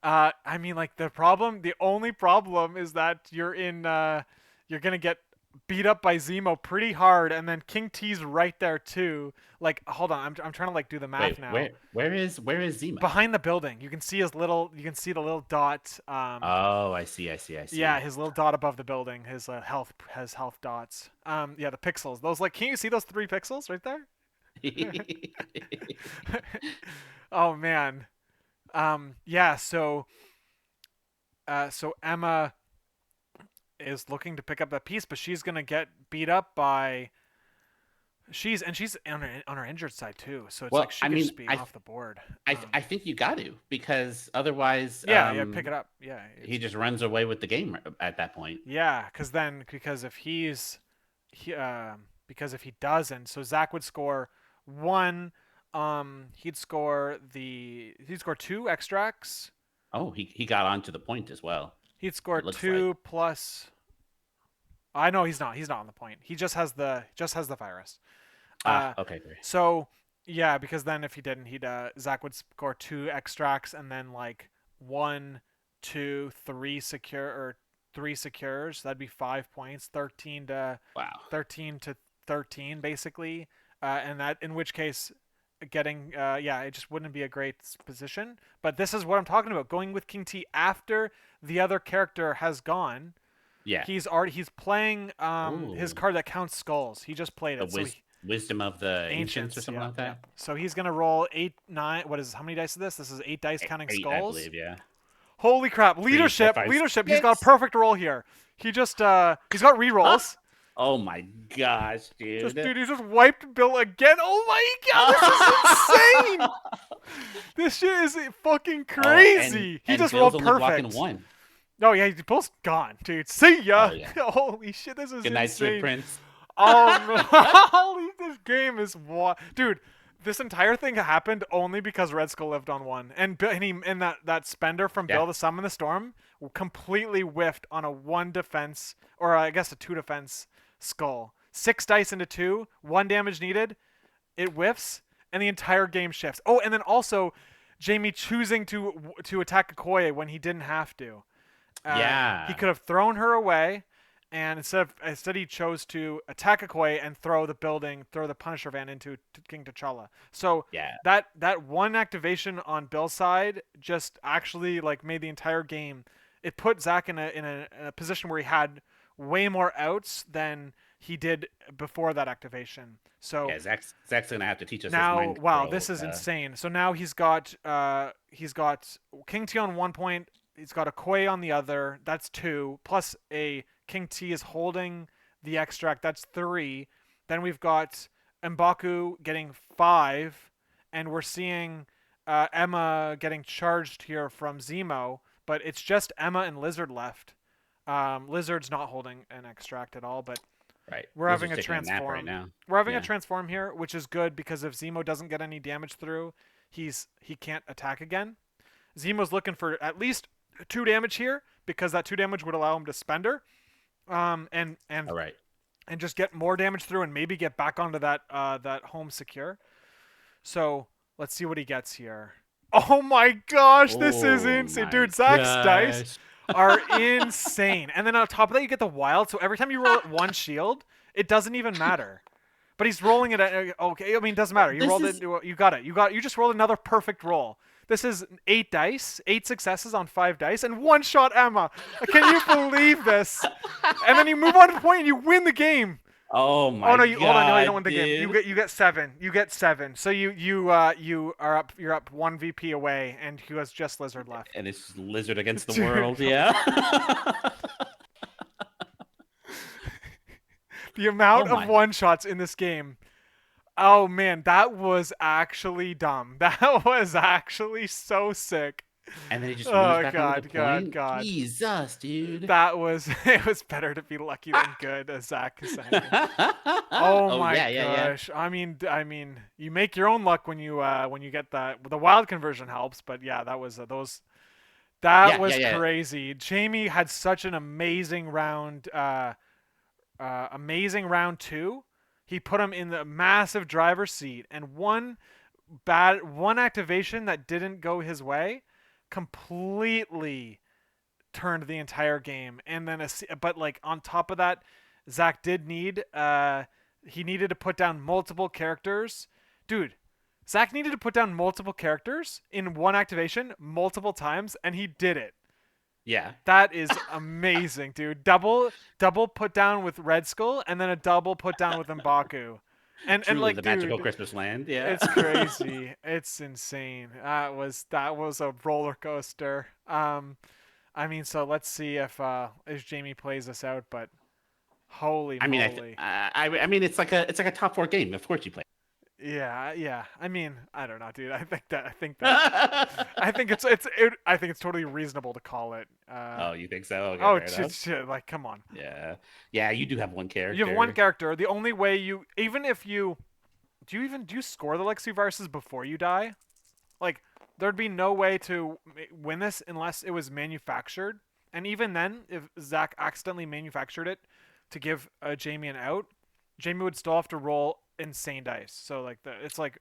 I mean, like the only problem is that you're gonna get beat up by Zemo pretty hard, and then King T's right there too. Like, hold on, I'm trying to like do the math Wait, now. where is Zemo? Behind the building, you can see the little dot. Oh, I see, I see, I Yeah, see. his little dot above the building. His health has health dots. Yeah, the pixels. Those like, can you see those 3 pixels right there? Oh man. Yeah. So Emma is looking to pick up that piece, but she's gonna get beat up by She's on her injured side too, so it's like Well, she I could mean, just be off the board. I think you got to, because otherwise, Yeah, yeah, pick it up. Yeah, he it's just runs away with the game at that point. yeah, because if because if he doesn't, so Zach would score one. He'd score two extracts. Oh, he got onto the point as well. He'd score It looks like. two plus. I know he's not. He's not on the point. He just has the virus. Ah, Uh, okay, great. so yeah, because then if he didn't, he'd Zach would score two extracts and then like one, two, three secures. That'd be 5 points. Wow. 13 basically, and that in which case getting yeah, it just wouldn't be a great position. But this is what I'm talking about. Going with King T after the other character has gone. Yeah. He's playing his Ooh. card that counts skulls. He just played The it. So wisdom of the ancients or ancients, something yeah, like yeah. that. So he's gonna roll eight, nine. What is how many dice is this? This is 8 dice counting Eight, I skulls. believe. Yeah. Holy crap! 3, 4, 5, Leadership. He's got a 6. perfect roll here. He just he's got rerolls. Oh my gosh, Just dude. dude, he just wiped Bill again. Oh my god, this is insane. This shit is fucking Oh, crazy. He and just Bill's rolled only blocking perfect. one. Oh yeah, Bill's gone, dude. See ya. Oh yeah. Holy shit, this is Good night, Sweet insane. Prince. Holy, this game is dude. This entire thing happened only because Red Skull lived on one, and that spender from Yeah. Bill the Summon the Storm completely whiffed on a one defense, or I guess a two defense skull. 6 dice into two, one damage needed. It whiffs, and the entire game shifts. Oh, and then also Jamie choosing to attack Okoye when he didn't have to. He Yeah. could have thrown her away, and instead he chose to attack Okoye and throw the Punisher van into King T'Challa. So Yeah. that one activation on Bill's side just actually like made the entire game. It put Zach in a position where he had way more outs than he did before that activation. So Yeah. Zach's gonna have to teach us his now, mind wow, control. this is insane. So now he's got King T on 1 point. He's got a Koi on the other. That's 2. Plus a King T is holding the extract. That's 3. Then we've got M'Baku getting 5, and we're seeing Emma getting charged here from Zemo. But it's just Emma and Lizard left. Lizard's not holding an extract at all, but Right. we're Those are having a taking a nap right transform. now. We're having a Yeah. transform here, which is good because if Zemo doesn't get any damage through, he can't attack again. Zemo's looking for at least 2 damage here because that 2 damage would allow him to spend her, and All right. and just get more damage through and maybe get back onto that home secure. So let's see what he gets here. Oh my gosh, this is Oh insane, my dude! Zach's dice gosh. are insane. And then on top of that, you get the wild. So every time you roll one shield, it doesn't even matter. But he's rolling it at okay. I mean, it doesn't matter. You This rolled is it. You got it. You just rolled another perfect roll. This is 8 dice, 8 successes on 5 dice, and one shot Emma. Can you believe this? And then you move on to the point and you win the game. Oh my Oh no! Hold on, no, you don't win god, the game. dude. You get 7. You get 7. So you are up. You're up 1 VP away, and he has just Lizard left. And it's just Lizard against the Dude. world, yeah. The amount Oh of my. one shots in this game. Oh man, that was actually dumb. That was actually so sick. And then he just Oh moves back onto the point. God. Jesus, dude. That was it was better to be lucky than good, as Zach is saying. Oh my yeah. gosh. I mean, you make your own luck when you get the wild conversion helps, but yeah, that was that was Yeah. crazy. Jamie had such an amazing round amazing round 2. He put him in the massive driver's seat, and one activation that didn't go his way completely turned the entire game. And then but like on top of that, Zach did need he needed to put down multiple characters. Dude, Zach needed to put down multiple characters in one activation multiple times, and he did it. Yeah. That is amazing, dude. Double put down with Red Skull, and then a double put down with M'Baku. And Truly like, the dude, magical Christmas land. Yeah. it's crazy. It's insane. That was a roller coaster. I mean, so let's see if Jamie plays this out, but Holy I mean, moly. I mean, it's like a top four game. Of course you play. Yeah, yeah. I mean, I don't know, dude. I think I think it's totally reasonable to call it. Oh, you think so? Okay, Oh, fair enough. shit, like come on. Yeah, yeah. You do have one You have one character. character. The only way you, even if you, do you score the Lexi viruses before you die? Like, there'd be no way to win this unless it was manufactured. And even then, if Zach accidentally manufactured it to give Jamie an out, Jamie would still have to roll insane dice. So like it's like,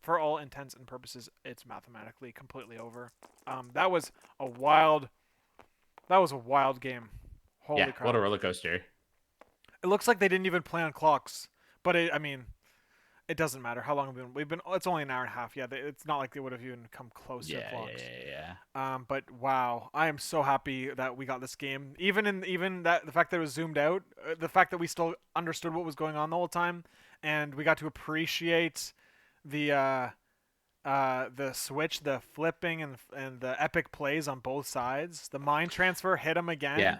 for all intents and purposes, it's mathematically completely over. That was a wild. That was a wild game. Yeah, Holy what a crap! roller coaster. It looks like they didn't even play on clocks, but I mean, it doesn't matter how long we've been. It's only an hour and a half. Yeah, it's not like they would have even come close to the Yeah, yeah, clocks. yeah, yeah. But wow, I am so happy that we got this game. Even that the fact that it was zoomed out, the fact that we still understood what was going on the whole time, and we got to appreciate the the switch, the flipping, and the epic plays on both sides. The mind transfer hit him Yeah. again.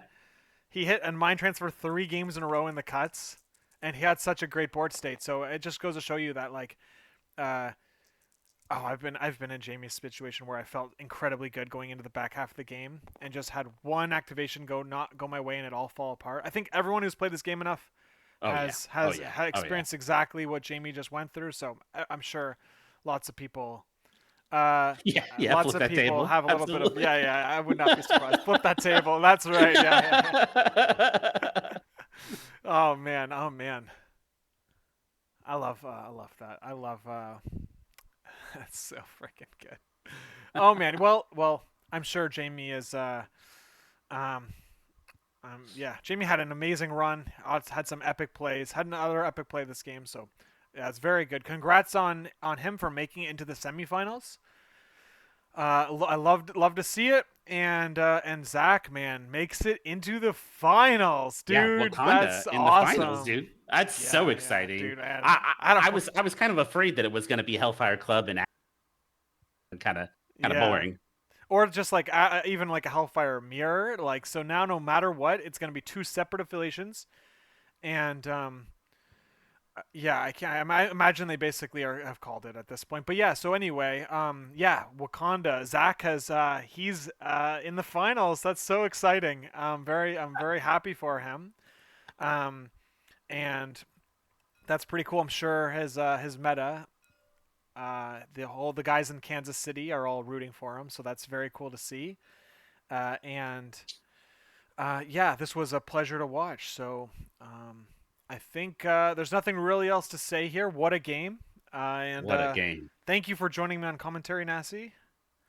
He hit a mind transfer 3 games in a row in the cuts, and he had such a great board state. So it just goes to show you that like. Uh, Oh, I've been in Jamie's situation where I felt incredibly good going into the back half of the game and just had one activation not go my way and it all fall apart. I think everyone who's played this game enough Oh yeah. Oh yeah. had Oh yeah. experienced exactly what Jamie just went through. So I'm sure lots of people, Yeah, yeah. lots Flip of that people table. have a little bit of Absolutely. yeah, yeah. I would not be surprised. Flip that table. That's right. Yeah, yeah, yeah. Oh man. Oh man. I love that. I love. That's so freaking good. Oh man. Well. I'm sure Jamie is. Um, yeah. Jamie had an amazing run. Had some epic plays. Had another epic play this game. So, yeah, it's very good. Congrats on him for making it into the semifinals. I loved to see it. And Zach, man, makes it into the finals, Yeah, dude. Wakanda That's in the finals, awesome. dude. That's so Yeah, yeah, exciting. dude. Man, I don't. I was kind of afraid that it was going to be Hellfire Club and kind of Yeah, boring. or just like even like a Hellfire mirror. Like so now, no matter what, it's gonna be two separate affiliations, and yeah, I can't. I imagine they basically have called it at this point. But yeah, so anyway, yeah, Wakanda. Zach has he's in the finals. That's so exciting. I'm very happy for him. Um, and that's pretty cool. I'm sure his meta. The guys in Kansas City are all rooting for him, so that's very cool to see. And yeah, this was a pleasure to watch. So I think there's nothing really else to say here. What a game! And What a game. thank you for joining me on commentary, Nasi.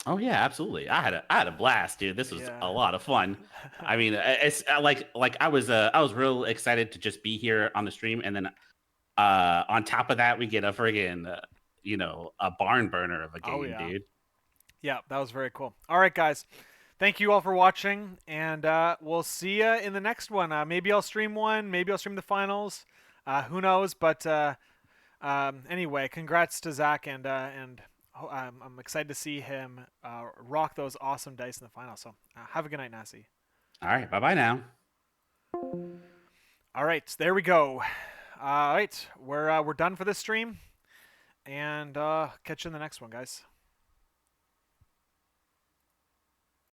Oh yeah, absolutely. I had a blast, dude. This was a Yeah. lot of fun. I mean, it's like I was real excited to just be here on the stream, and then on top of that, we get a friggin' a barn burner of a Oh game, yeah. dude. Yeah, that was very cool. All right, guys. Thank you all for watching, and we'll see you in the next one. Maybe I'll stream one. Maybe I'll stream the finals. Who knows? But anyway, congrats to Zach, and I'm excited to see him rock those awesome dice in the final. So have a good night, Nasi. All right, bye bye now. All right, there we go. All right, we're done for this stream, and catch you in the next one, guys.